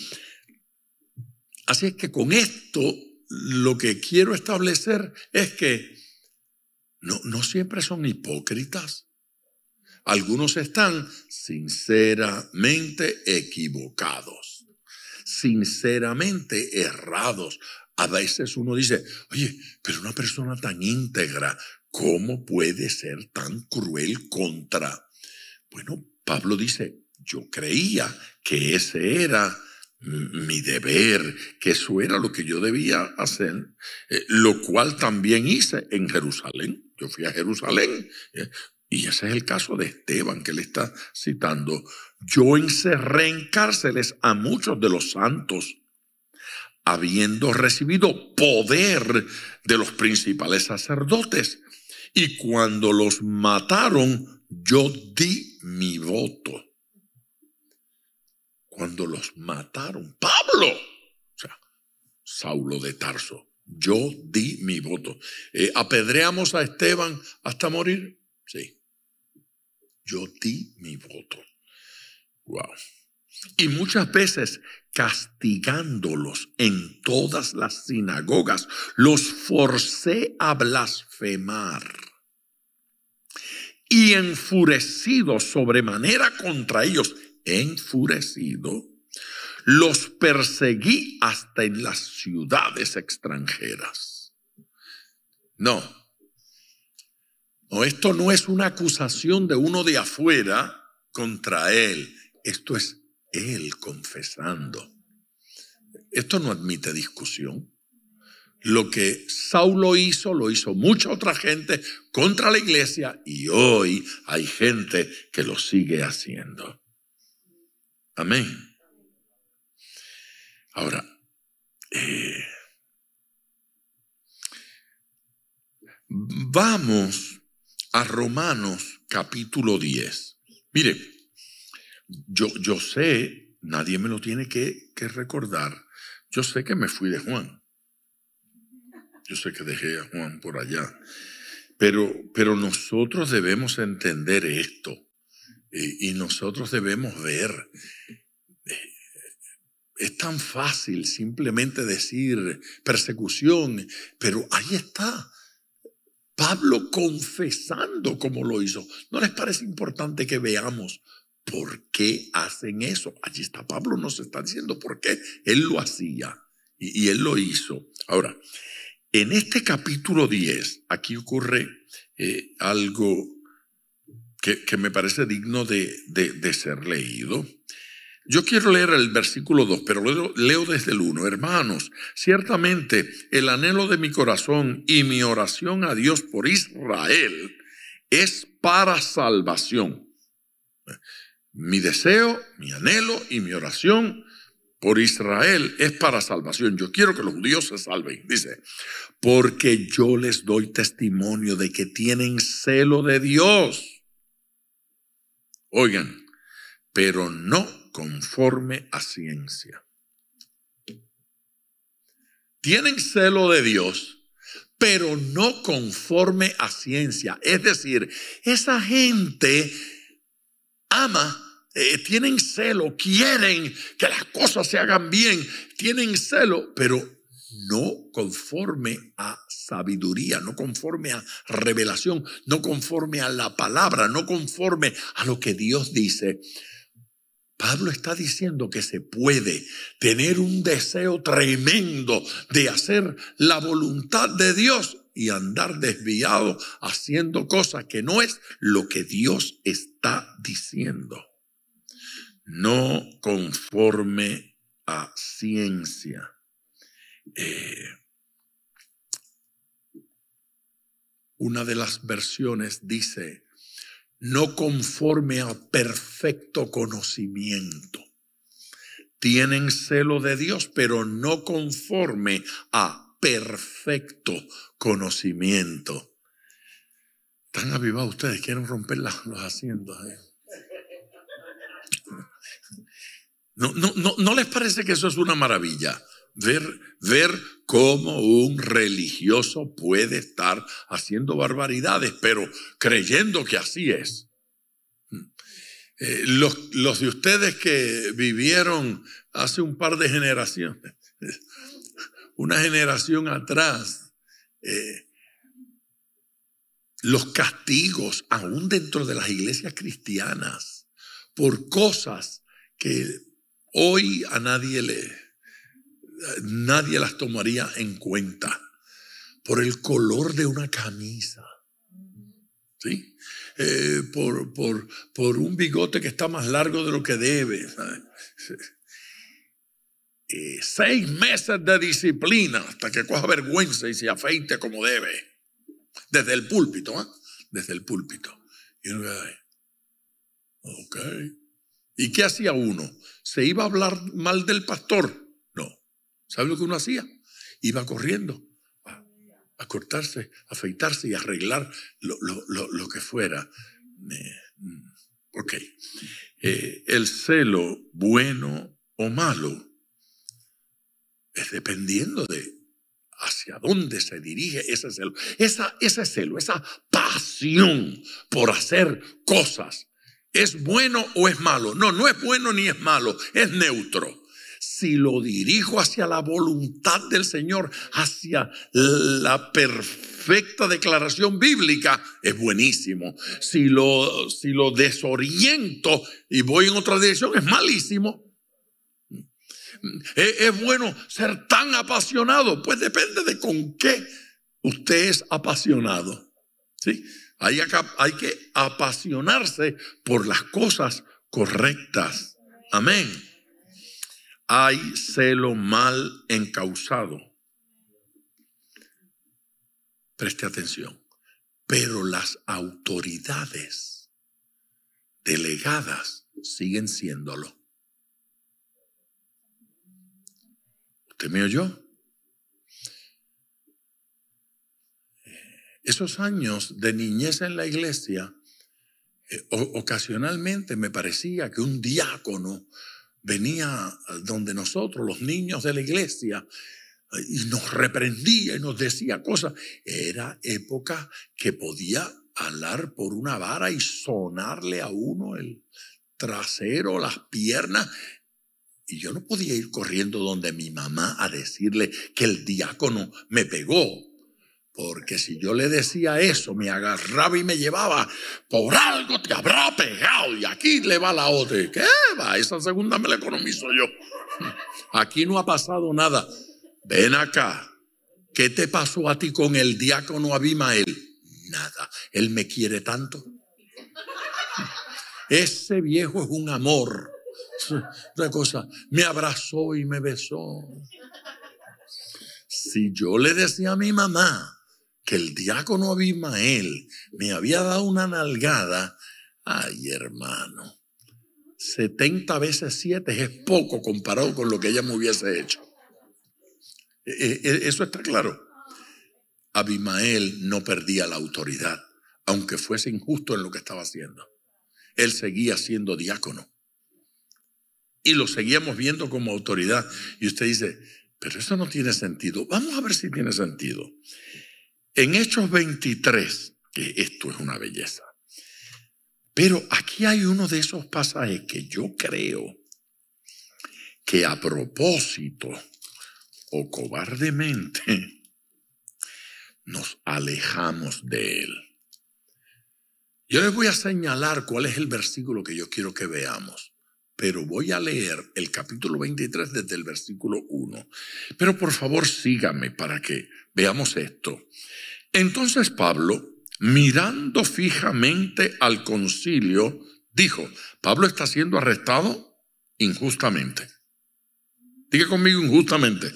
Así es que con esto lo que quiero establecer es que no siempre son hipócritas. Algunos están sinceramente equivocados, sinceramente errados. A veces uno dice: oye, pero una persona tan íntegra, ¿cómo puede ser tan cruel contra? Bueno, Pablo dice: yo creía que ese era mi deber, que eso era lo que yo debía hacer, lo cual también hice en Jerusalén. Yo fui a Jerusalén, y ese es el caso de Esteban que le está citando. Yo encerré en cárceles a muchos de los santos, habiendo recibido poder de los principales sacerdotes. Y cuando los mataron, yo di mi voto. Cuando los mataron, Pablo, o sea, Saulo de Tarso, yo di mi voto. ¿Apedreamos a Esteban hasta morir? Sí. Yo di mi voto. Wow. Y muchas veces castigándolos en todas las sinagogas, los forcé a blasfemar. Y enfurecido sobremanera contra ellos, enfurecido, los perseguí hasta en las ciudades extranjeras. No, esto no es una acusación de uno de afuera contra él. Esto es él confesando. Esto no admite discusión. Lo que Saulo hizo, lo hizo mucha otra gente contra la iglesia, y hoy hay gente que lo sigue haciendo. Amén. Ahora, vamos a Romanos capítulo 10. Mire, yo sé, nadie me lo tiene que recordar, yo sé que me fui de Juan. Yo sé que dejé a Juan por allá. Pero nosotros debemos entender esto. Y nosotros debemos ver. Es tan fácil simplemente decir persecución, pero ahí está Pablo confesando cómo lo hizo. ¿No les parece importante que veamos por qué hacen eso? Allí está Pablo, nos está diciendo por qué él lo hacía y él lo hizo. Ahora, en este capítulo 10, aquí ocurre algo que me parece digno de ser leído. Yo quiero leer el versículo 2, pero leo desde el 1. Hermanos, ciertamente el anhelo de mi corazón y mi oración a Dios por Israel es para salvación. Mi deseo, mi anhelo y mi oración por Israel es para salvación. Yo quiero que los judíos se salven. Dice, porque yo les doy testimonio de que tienen celo de Dios. Oigan, pero no conforme a ciencia. Tienen celo de Dios, pero no conforme a ciencia. Es decir, esa gente ama, tienen celo, quieren que las cosas se hagan bien, tienen celo, pero no conforme a sabiduría, no conforme a revelación, no conforme a la palabra, no conforme a lo que Dios dice. Pablo está diciendo que se puede tener un deseo tremendo de hacer la voluntad de Dios y andar desviado haciendo cosas que no es lo que Dios está diciendo. No conforme a ciencia. Una de las versiones dice, no conforme a perfecto conocimiento. Tienen celo de Dios, pero no conforme a perfecto conocimiento. ¿Están avivados ustedes? ¿Quieren romper los asientos? ¿No les parece que eso es una maravilla? Ver cómo un religioso puede estar haciendo barbaridades, pero creyendo que así es. Los de ustedes que vivieron hace un par de generaciones, una generación atrás, los castigos aún dentro de las iglesias cristianas por cosas que hoy a nadie las tomaría en cuenta, por el color de una camisa, ¿sí? Por un bigote que está más largo de lo que debe, 6 meses de disciplina hasta que coja vergüenza y se afeite como debe, desde el púlpito, desde el púlpito. Y uno dice, ok. ¿Y qué hacía uno? ¿Se iba a hablar mal del pastor? No. ¿Sabe lo que uno hacía? Iba corriendo a cortarse, a afeitarse y a arreglar lo que fuera. Ok. El celo, bueno o malo, es dependiendo de hacia dónde se dirige ese celo. Ese celo, esa pasión por hacer cosas, ¿es bueno o es malo? No es bueno ni es malo, es neutro. Si lo dirijo hacia la voluntad del Señor, hacia la perfecta declaración bíblica, es buenísimo. Si lo desoriento y voy en otra dirección, es malísimo. ¿Es bueno ser tan apasionado? Pues depende de con qué usted es apasionado, ¿sí? Hay que apasionarse por las cosas correctas. Amén. Hay celo mal encausado. Preste atención. Pero las autoridades delegadas siguen siéndolo. ¿Usted me oyó? Esos años de niñez en la iglesia, ocasionalmente me parecía que un diácono venía donde nosotros, los niños de la iglesia, y nos reprendía y nos decía cosas. Era época que podía alar por una vara y sonarle a uno el trasero, las piernas. Y yo no podía ir corriendo donde mi mamá a decirle que el diácono me pegó. Porque si yo le decía eso, me agarraba y me llevaba. Por algo te habrá pegado. Y aquí le va la otra. ¿Qué va? Esa segunda me la economizo yo. Aquí no ha pasado nada. Ven acá. ¿Qué te pasó a ti con el diácono Abimael? Nada. Él me quiere tanto. Ese viejo es un amor. Una cosa, me abrazó y me besó. Si yo le decía a mi mamá que el diácono Abimael me había dado una nalgada, ay hermano, 70 veces 7 es poco comparado con lo que ella me hubiese hecho. Eso está claro. Abimael no perdía la autoridad, aunque fuese injusto en lo que estaba haciendo. Él seguía siendo diácono. Y lo seguíamos viendo como autoridad. Y usted dice, pero eso no tiene sentido. Vamos a ver si tiene sentido. En Hechos 23, que esto es una belleza. Pero aquí hay uno de esos pasajes que yo creo que a propósito o cobardemente nos alejamos de él. Yo les voy a señalar cuál es el versículo que yo quiero que veamos, pero voy a leer el capítulo 23 desde el versículo 1. Pero por favor síganme para que veamos esto. Entonces Pablo, mirando fijamente al concilio, dijo, Pablo está siendo arrestado injustamente. Diga conmigo, injustamente.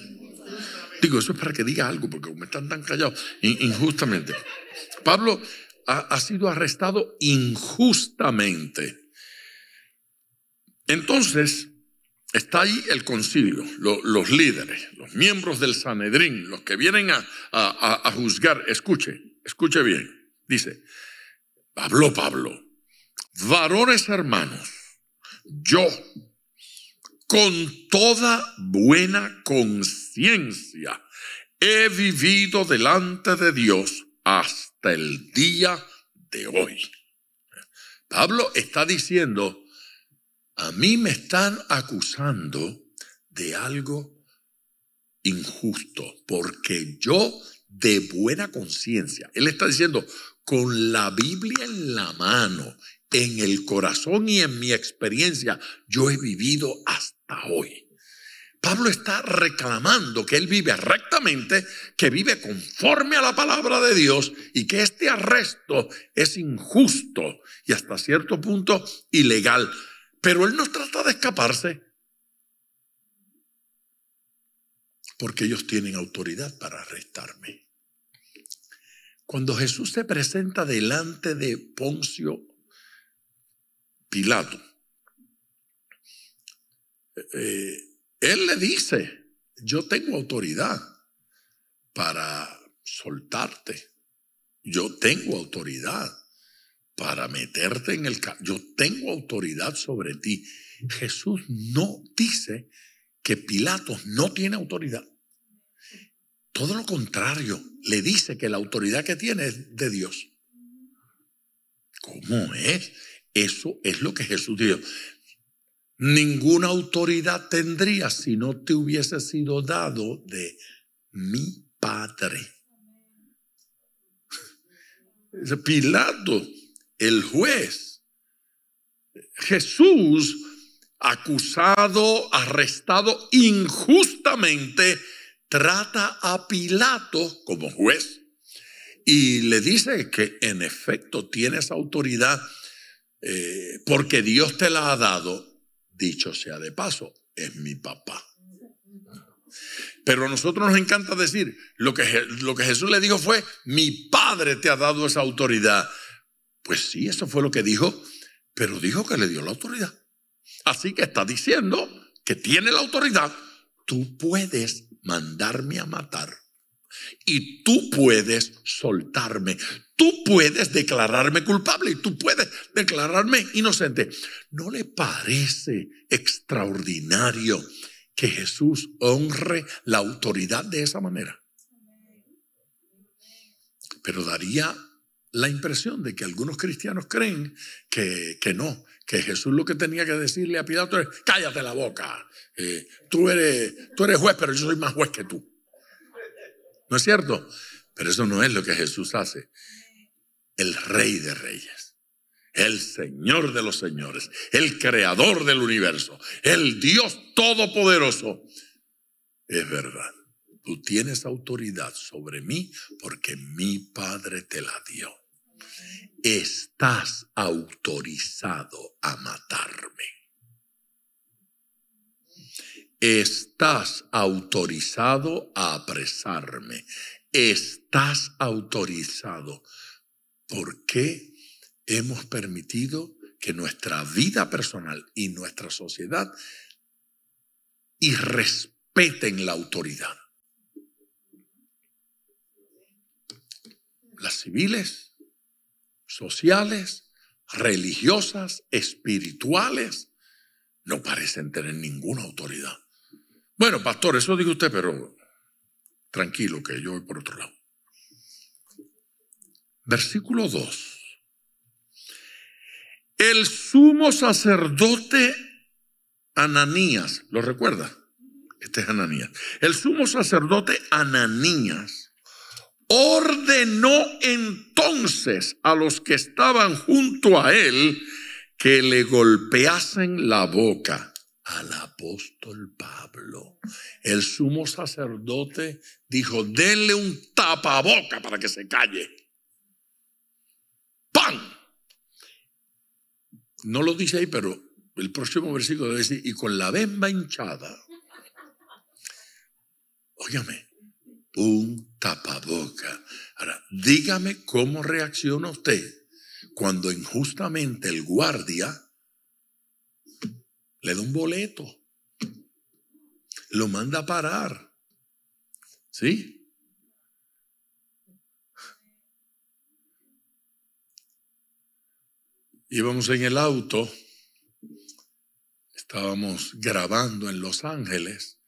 Digo, eso es para que diga algo, porque como están tan callados, injustamente. Pablo ha sido arrestado injustamente. Entonces, está ahí el concilio, los líderes, los miembros del Sanedrín, los que vienen a juzgar. Escuche bien. Dice, habló Pablo, varones hermanos, yo con toda buena conciencia he vivido delante de Dios hasta el día de hoy. Pablo está diciendo, a mí me están acusando de algo injusto, porque yo de buena conciencia, él está diciendo, con la Biblia en la mano, en el corazón y en mi experiencia, yo he vivido hasta hoy. Pablo está reclamando que él vive rectamente, que vive conforme a la palabra de Dios y que este arresto es injusto y hasta cierto punto ilegal. Pero él no trata de escaparse porque ellos tienen autoridad para arrestarme. Cuando Jesús se presenta delante de Poncio Pilato, él le dice, yo tengo autoridad para soltarte. Yo tengo autoridad para meterte en el... Yo tengo autoridad sobre ti. Jesús no dice que Pilatos no tiene autoridad. Todo lo contrario, le dice que la autoridad que tiene es de Dios. ¿Cómo es? Eso es lo que Jesús dijo. Ninguna autoridad tendría si no te hubiese sido dado de mi Padre. Pilato, el juez, Jesús, acusado, arrestado injustamente, trata a Pilato como juez y le dice que en efecto tienes autoridad porque Dios te la ha dado. Dicho sea de paso, es mi papá. Pero a nosotros nos encanta decir, lo que Jesús le dijo fue, mi Padre te ha dado esa autoridad. Pues sí, eso fue lo que dijo, pero dijo que le dio la autoridad. Así que está diciendo que tiene la autoridad. Tú puedes mandarme a matar y tú puedes soltarme. Tú puedes declararme culpable y tú puedes declararme inocente. ¿No le parece extraordinario que Jesús honre la autoridad de esa manera? Pero daría la impresión de que algunos cristianos creen que no, que Jesús lo que tenía que decirle a Pilato es, cállate la boca, tú eres juez, pero yo soy más juez que tú. ¿No es cierto? Pero eso no es lo que Jesús hace. El Rey de Reyes, el Señor de los señores, el Creador del universo, el Dios Todopoderoso. Es verdad, tú tienes autoridad sobre mí porque mi Padre te la dio. Estás autorizado a matarme. Estás autorizado a apresarme. Estás autorizado. ¿Por qué hemos permitido que nuestra vida personal y nuestra sociedad irrespeten la autoridad. Las civiles, sociales, religiosas, espirituales, no parecen tener ninguna autoridad. Bueno, pastor, eso dice usted, pero tranquilo que yo voy por otro lado. Versículo 2. El sumo sacerdote Ananías, ¿lo recuerda? Este es Ananías. El sumo sacerdote Ananías ordenó entonces a los que estaban junto a él que le golpeasen la boca al apóstol Pablo. El sumo sacerdote dijo: denle un tapaboca para que se calle. ¡Pam! No lo dice ahí, pero el próximo versículo debe decir: y con la bemba hinchada. Óigame, un tapaboca. Ahora, dígame cómo reacciona usted cuando injustamente el guardia le da un boleto, lo manda a parar. ¿Sí? Íbamos en el auto, estábamos grabando en Los Ángeles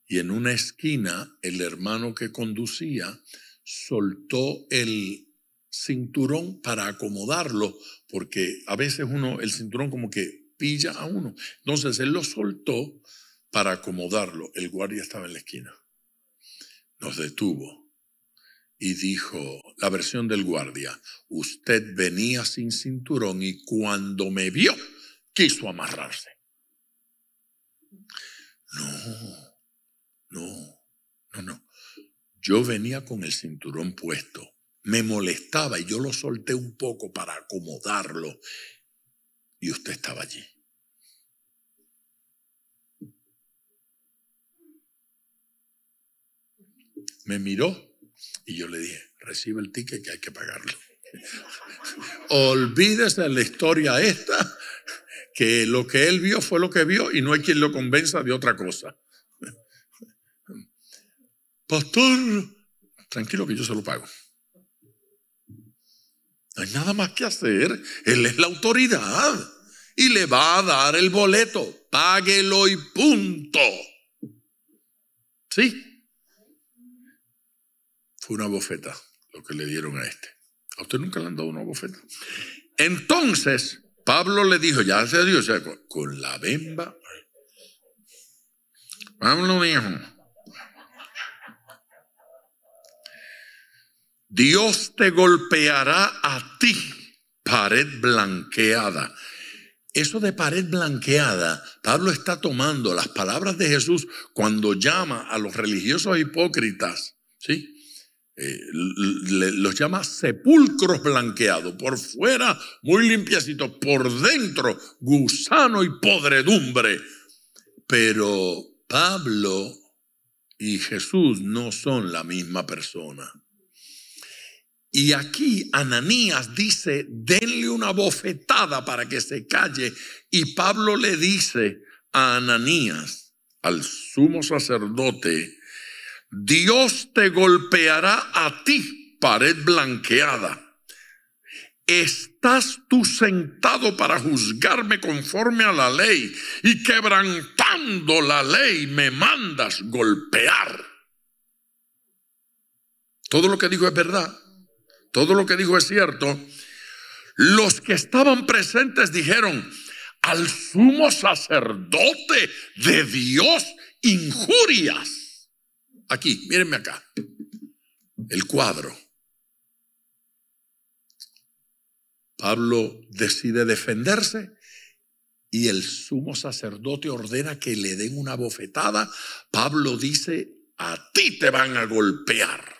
y en una esquina el hermano que conducía soltó el cinturón para acomodarlo, porque a veces el cinturón como que pilla a uno. Entonces él lo soltó para acomodarlo. El guardia estaba en la esquina. Nos detuvo y dijo, la versión del guardia: usted venía sin cinturón y cuando me vio quiso amarrarse. No. Yo venía con el cinturón puesto. Me molestaba y yo lo solté un poco para acomodarlo. Y usted estaba allí. Me miró y yo le dije: recibe el ticket que hay que pagarlo. Olvídese de la historia esta, que lo que él vio fue lo que vio y no hay quien lo convenza de otra cosa. Pastor, tranquilo que yo se lo pago. No hay nada más que hacer. Él es la autoridad y le va a dar el boleto. Páguelo y punto. ¿Sí? Fue una bofeta lo que le dieron a este. ¿A usted nunca le han dado una bofeta? Entonces Pablo le dijo, ya se dio, o sea, con la bemba. Pablo dijo: Dios te golpeará a ti, pared blanqueada. Eso de pared blanqueada, Pablo está tomando las palabras de Jesús cuando llama a los religiosos hipócritas, ¿sí? Los llama sepulcros blanqueados, por fuera muy limpiecitos, por dentro gusano y podredumbre. Pero Pablo y Jesús no son la misma persona. Y aquí Ananías dice: denle una bofetada para que se calle. Y Pablo le dice a Ananías, al sumo sacerdote: Dios te golpeará a ti, pared blanqueada. ¿Estás tú sentado para juzgarme conforme a la ley y quebrantando la ley me mandas golpear? Todo lo que dijo es verdad. Todo lo que dijo es cierto. Los que estaban presentes dijeron: al sumo sacerdote de Dios injurias. Aquí, mírenme acá, el cuadro. Pablo decide defenderse y el sumo sacerdote ordena que le den una bofetada. Pablo dice: a ti te van a golpear.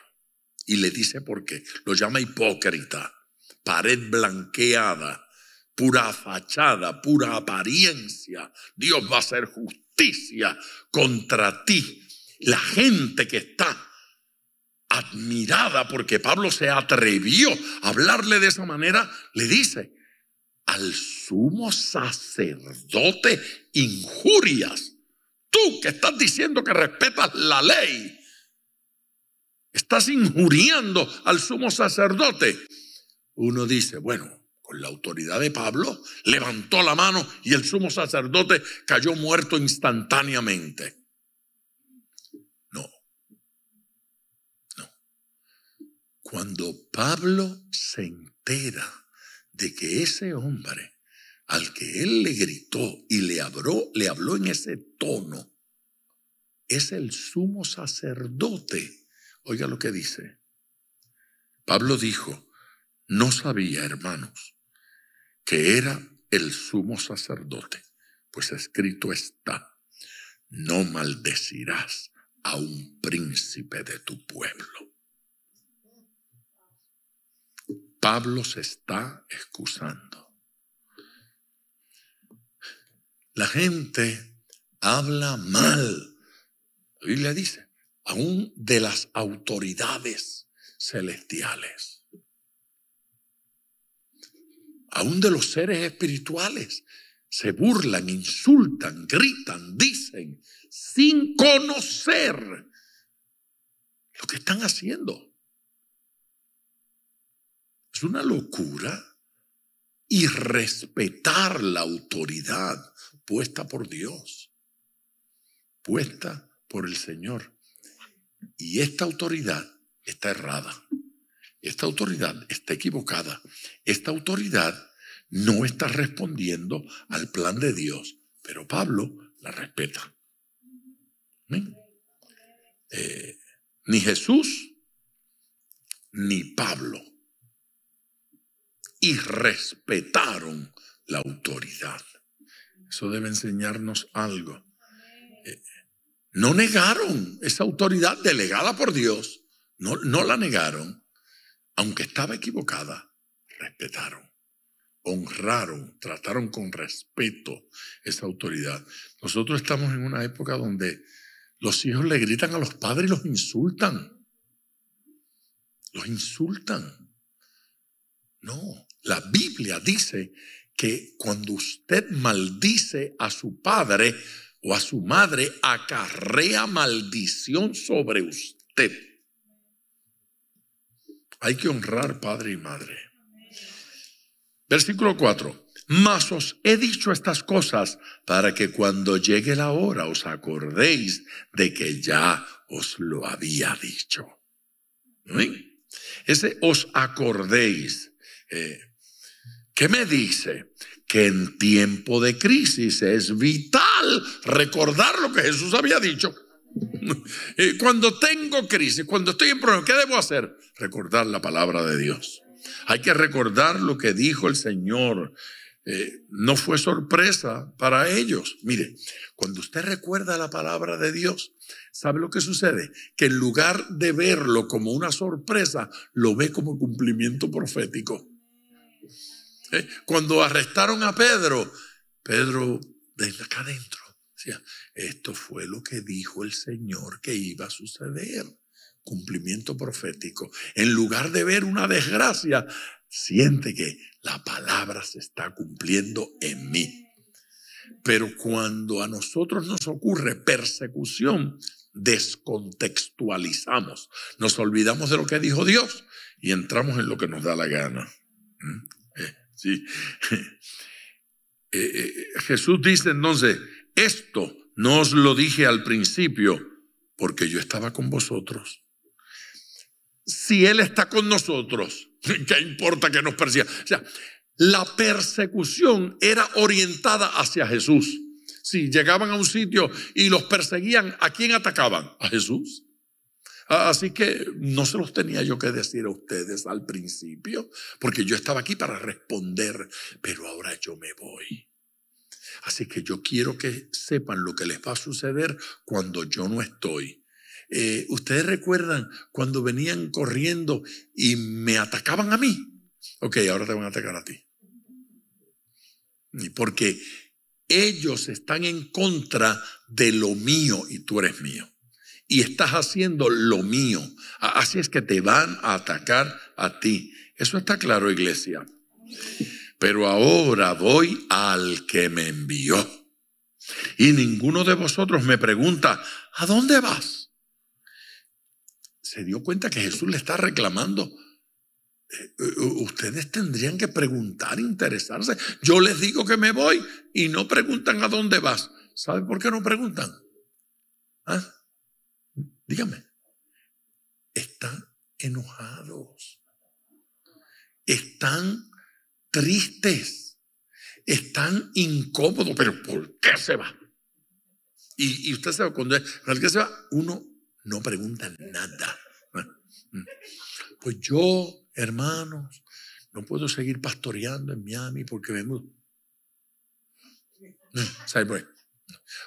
Y le dice por qué. Lo llama hipócrita, pared blanqueada, pura fachada, pura apariencia. Dios va a hacer justicia contra ti. La gente que está admirada porque Pablo se atrevió a hablarle de esa manera, le dice: al sumo sacerdote injurias. Tú que estás diciendo que respetas la ley, estás injuriando al sumo sacerdote. Uno dice, bueno, con la autoridad de Pablo, levantó la mano y el sumo sacerdote cayó muerto instantáneamente. No. Cuando Pablo se entera de que ese hombre al que él le gritó y le habló en ese tono, es el sumo sacerdote. Oiga lo que dice. Pablo dijo, no sabía, hermanos, que era el sumo sacerdote, pues escrito está, no maldecirás a un príncipe de tu pueblo. Pablo se está excusando. La gente habla mal, la Biblia dice, aún de las autoridades celestiales. Aún de los seres espirituales, se burlan, insultan, gritan, dicen, sin conocer lo que están haciendo. Es una locura irrespetar la autoridad puesta por Dios, puesta por el Señor. Y esta autoridad está errada. Esta autoridad está equivocada. Esta autoridad no está respondiendo al plan de Dios, pero Pablo la respeta. Ni Jesús ni Pablo irrespetaron la autoridad. Eso debe enseñarnos algo. No negaron esa autoridad delegada por Dios. No la negaron. Aunque estaba equivocada, respetaron, honraron, trataron con respeto esa autoridad. Nosotros estamos en una época donde los hijos le gritan a los padres y los insultan. Los insultan. No, la Biblia dice que cuando usted maldice a su padre o a su madre, acarrea maldición sobre usted. Hay que honrar padre y madre. Versículo 4. Mas os he dicho estas cosas para que cuando llegue la hora os acordéis de que ya os lo había dicho. ¿Sí? Ese os acordéis. ¿Qué me dice? Que en tiempo de crisis es vital recordar lo que Jesús había dicho. Cuando tengo crisis, cuando estoy en problema, ¿qué debo hacer? Recordar la palabra de Dios. Hay que recordar lo que dijo el Señor. No fue sorpresa para ellos. Mire, cuando usted recuerda la palabra de Dios, ¿sabe lo que sucede? Que en lugar de verlo como una sorpresa, lo ve como cumplimiento profético. Cuando arrestaron a Pedro, desde acá adentro decía, esto fue lo que dijo el Señor que iba a suceder. Cumplimiento profético. En lugar de ver una desgracia, siente que la palabra se está cumpliendo en mí. Pero cuando a nosotros nos ocurre persecución, descontextualizamos. Nos olvidamos de lo que dijo Dios y entramos en lo que nos da la gana. Sí. Jesús dice entonces, esto no os lo dije al principio porque yo estaba con vosotros. Si Él está con nosotros, ¿qué importa que nos persiga? O sea, la persecución era orientada hacia Jesús. Si llegaban a un sitio y los perseguían, ¿a quién atacaban? A Jesús. Así que no se los tenía yo que decir a ustedes al principio, porque yo estaba aquí para responder, pero ahora yo me voy. Así que yo quiero que sepan lo que les va a suceder cuando yo no estoy. ¿Ustedes recuerdan cuando venían corriendo y me atacaban a mí? Ok, ahora te van a atacar a ti. Porque ellos están en contra de lo mío y tú eres mío. Y estás haciendo lo mío. Así es que te van a atacar a ti. Eso está claro, iglesia. pero ahora voy al que me envió. Y ninguno de vosotros me pregunta, ¿a dónde vas? Se dio cuenta que Jesús le está reclamando. Ustedes tendrían que preguntar, interesarse. Yo les digo que me voy y no preguntan a dónde vas. ¿Sabe por qué no preguntan? ¿Ah? Dígame. Están enojados. Están tristes. Están incómodos. ¿Pero por qué se va? Y usted sabe, cuando alguien se va, uno no pregunta nada. Pues yo, hermanos, no puedo seguir pastoreando en Miami porque vemos. ¿Sabe?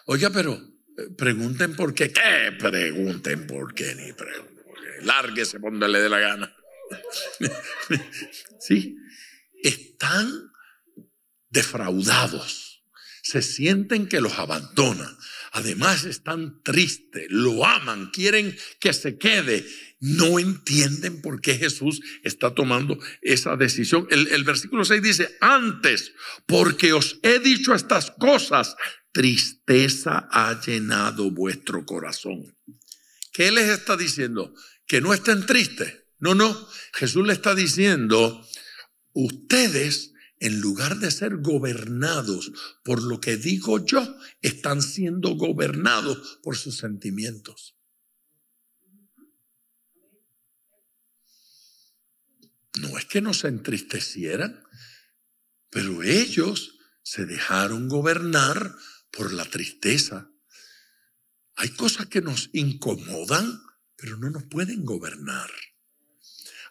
Oiga, pero pregunten por qué. ¿Qué? Pregunten por qué, ni pregunten por qué. Lárguese, póndale de la gana. Sí, están defraudados. Se sienten que los abandonan. Además están tristes, lo aman, quieren que se quede. No entienden por qué Jesús está tomando esa decisión. El versículo 6 dice, antes, porque os he dicho estas cosas, tristeza ha llenado vuestro corazón. ¿Qué les está diciendo? Que no estén tristes. No. Jesús le está diciendo, ustedes, en lugar de ser gobernados por lo que digo yo, están siendo gobernados por sus sentimientos. No es que no se entristecieran, pero ellos se dejaron gobernar por la tristeza. Hay cosas que nos incomodan, pero no nos pueden gobernar.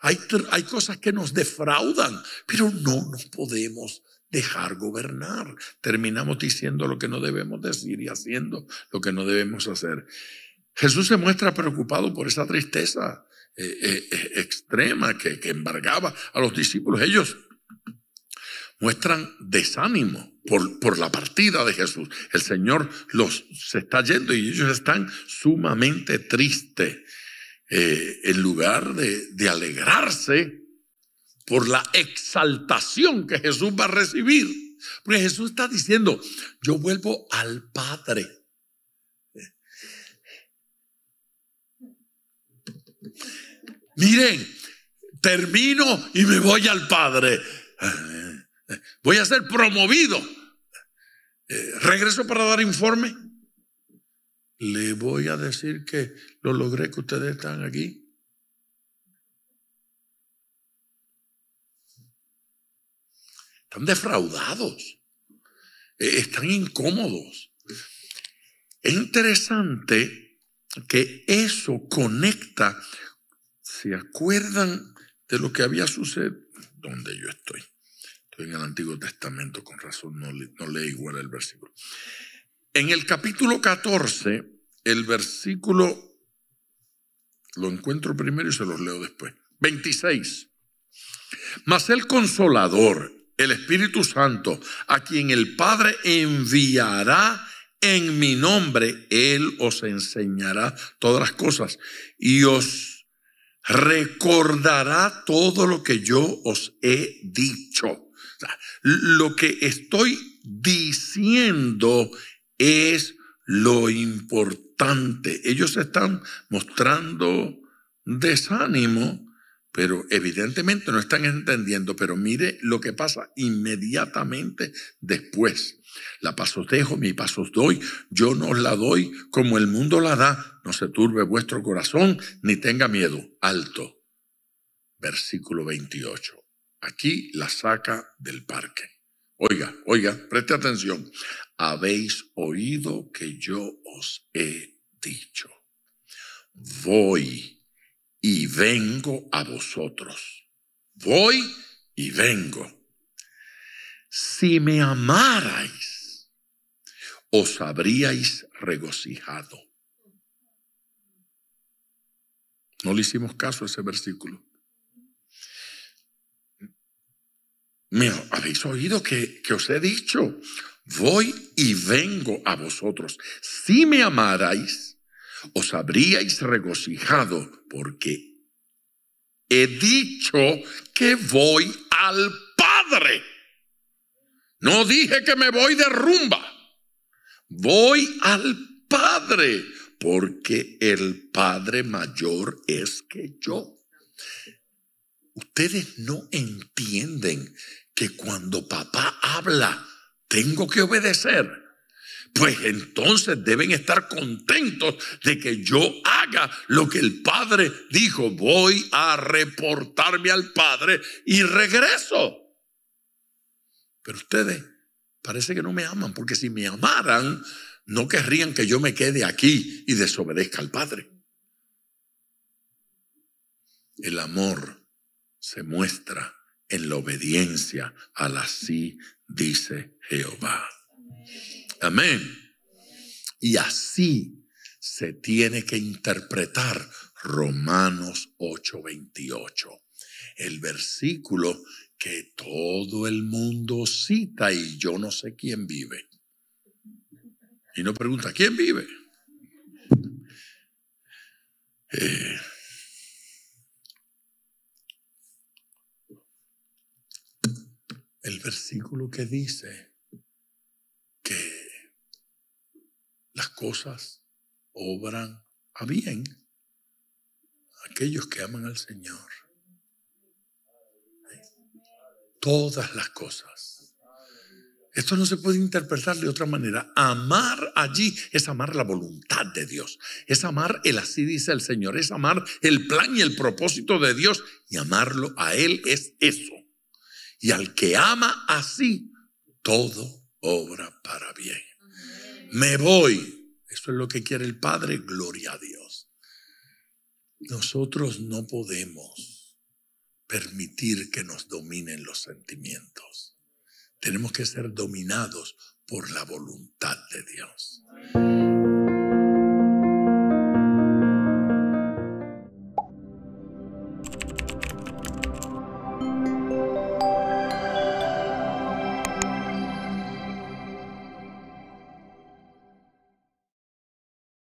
Hay cosas que nos defraudan, pero no nos podemos dejar gobernar. Terminamos diciendo lo que no debemos decir y haciendo lo que no debemos hacer. Jesús se muestra preocupado por esa tristeza extrema que embargaba a los discípulos. Ellos muestran desánimo por la partida de Jesús. El Señor se está yendo y ellos están sumamente tristes. En lugar de alegrarse por la exaltación que Jesús va a recibir. Porque Jesús está diciendo, yo vuelvo al Padre. Miren, termino y me voy al Padre. Voy a ser promovido. Regreso para dar informe. Le voy a decir que lo logré, que ustedes están aquí. Están defraudados. Están incómodos. Es interesante que eso conecta. ¿Se acuerdan de lo que había sucedido? ¿Dónde yo estoy? Estoy en el Antiguo Testamento, con razón no leí igual el versículo. En el capítulo 14, el versículo, lo encuentro primero y se los leo después. 26. Mas el Consolador, el Espíritu Santo, a quien el Padre enviará en mi nombre, Él os enseñará todas las cosas y os recordará todo lo que yo os he dicho. O sea, lo que estoy diciendo es lo importante. Ellos están mostrando desánimo, pero evidentemente no están entendiendo. Pero mire lo que pasa inmediatamente después. La paz os dejo, mi paz os doy. Yo no os la doy como el mundo la da. No se turbe vuestro corazón, ni tenga miedo. Alto. Versículo 28. Aquí la saca del parque. Oiga, preste atención. Habéis oído que yo os he dicho. Voy y vengo a vosotros. Voy y vengo. Si me amarais, os habríais regocijado. No le hicimos caso a ese versículo. Me habéis oído que os he dicho, voy y vengo a vosotros. Si me amarais, os habríais regocijado, porque he dicho que voy al Padre. No dije que me voy de rumba. Voy al Padre, porque el Padre mayor es que yo. Ustedes no entienden que cuando papá habla, tengo que obedecer. Pues entonces deben estar contentos de que yo haga lo que el Padre dijo. Voy a reportarme al Padre y regreso. Pero ustedes parece que no me aman, porque si me amaran, no querrían que yo me quede aquí y desobedezca al Padre. El amor se muestra en la obediencia al así dice Jehová. Amén. Y así se tiene que interpretar Romanos 8:28. El versículo que todo el mundo cita y yo no sé quién vive. Y no pregunta, ¿quién vive? El versículo que dice que las cosas obran a bien a aquellos que aman al Señor. Todas las cosas. Esto no se puede interpretar de otra manera. Amar allí es amar la voluntad de Dios. Es amar el así dice el Señor. Es amar el plan y el propósito de Dios. Y amarlo a Él es eso. Y al que ama así, todo obra para bien. Me voy. Eso es lo que quiere el Padre. Gloria a Dios. Nosotros no podemos permitir que nos dominen los sentimientos. Tenemos que ser dominados por la voluntad de Dios.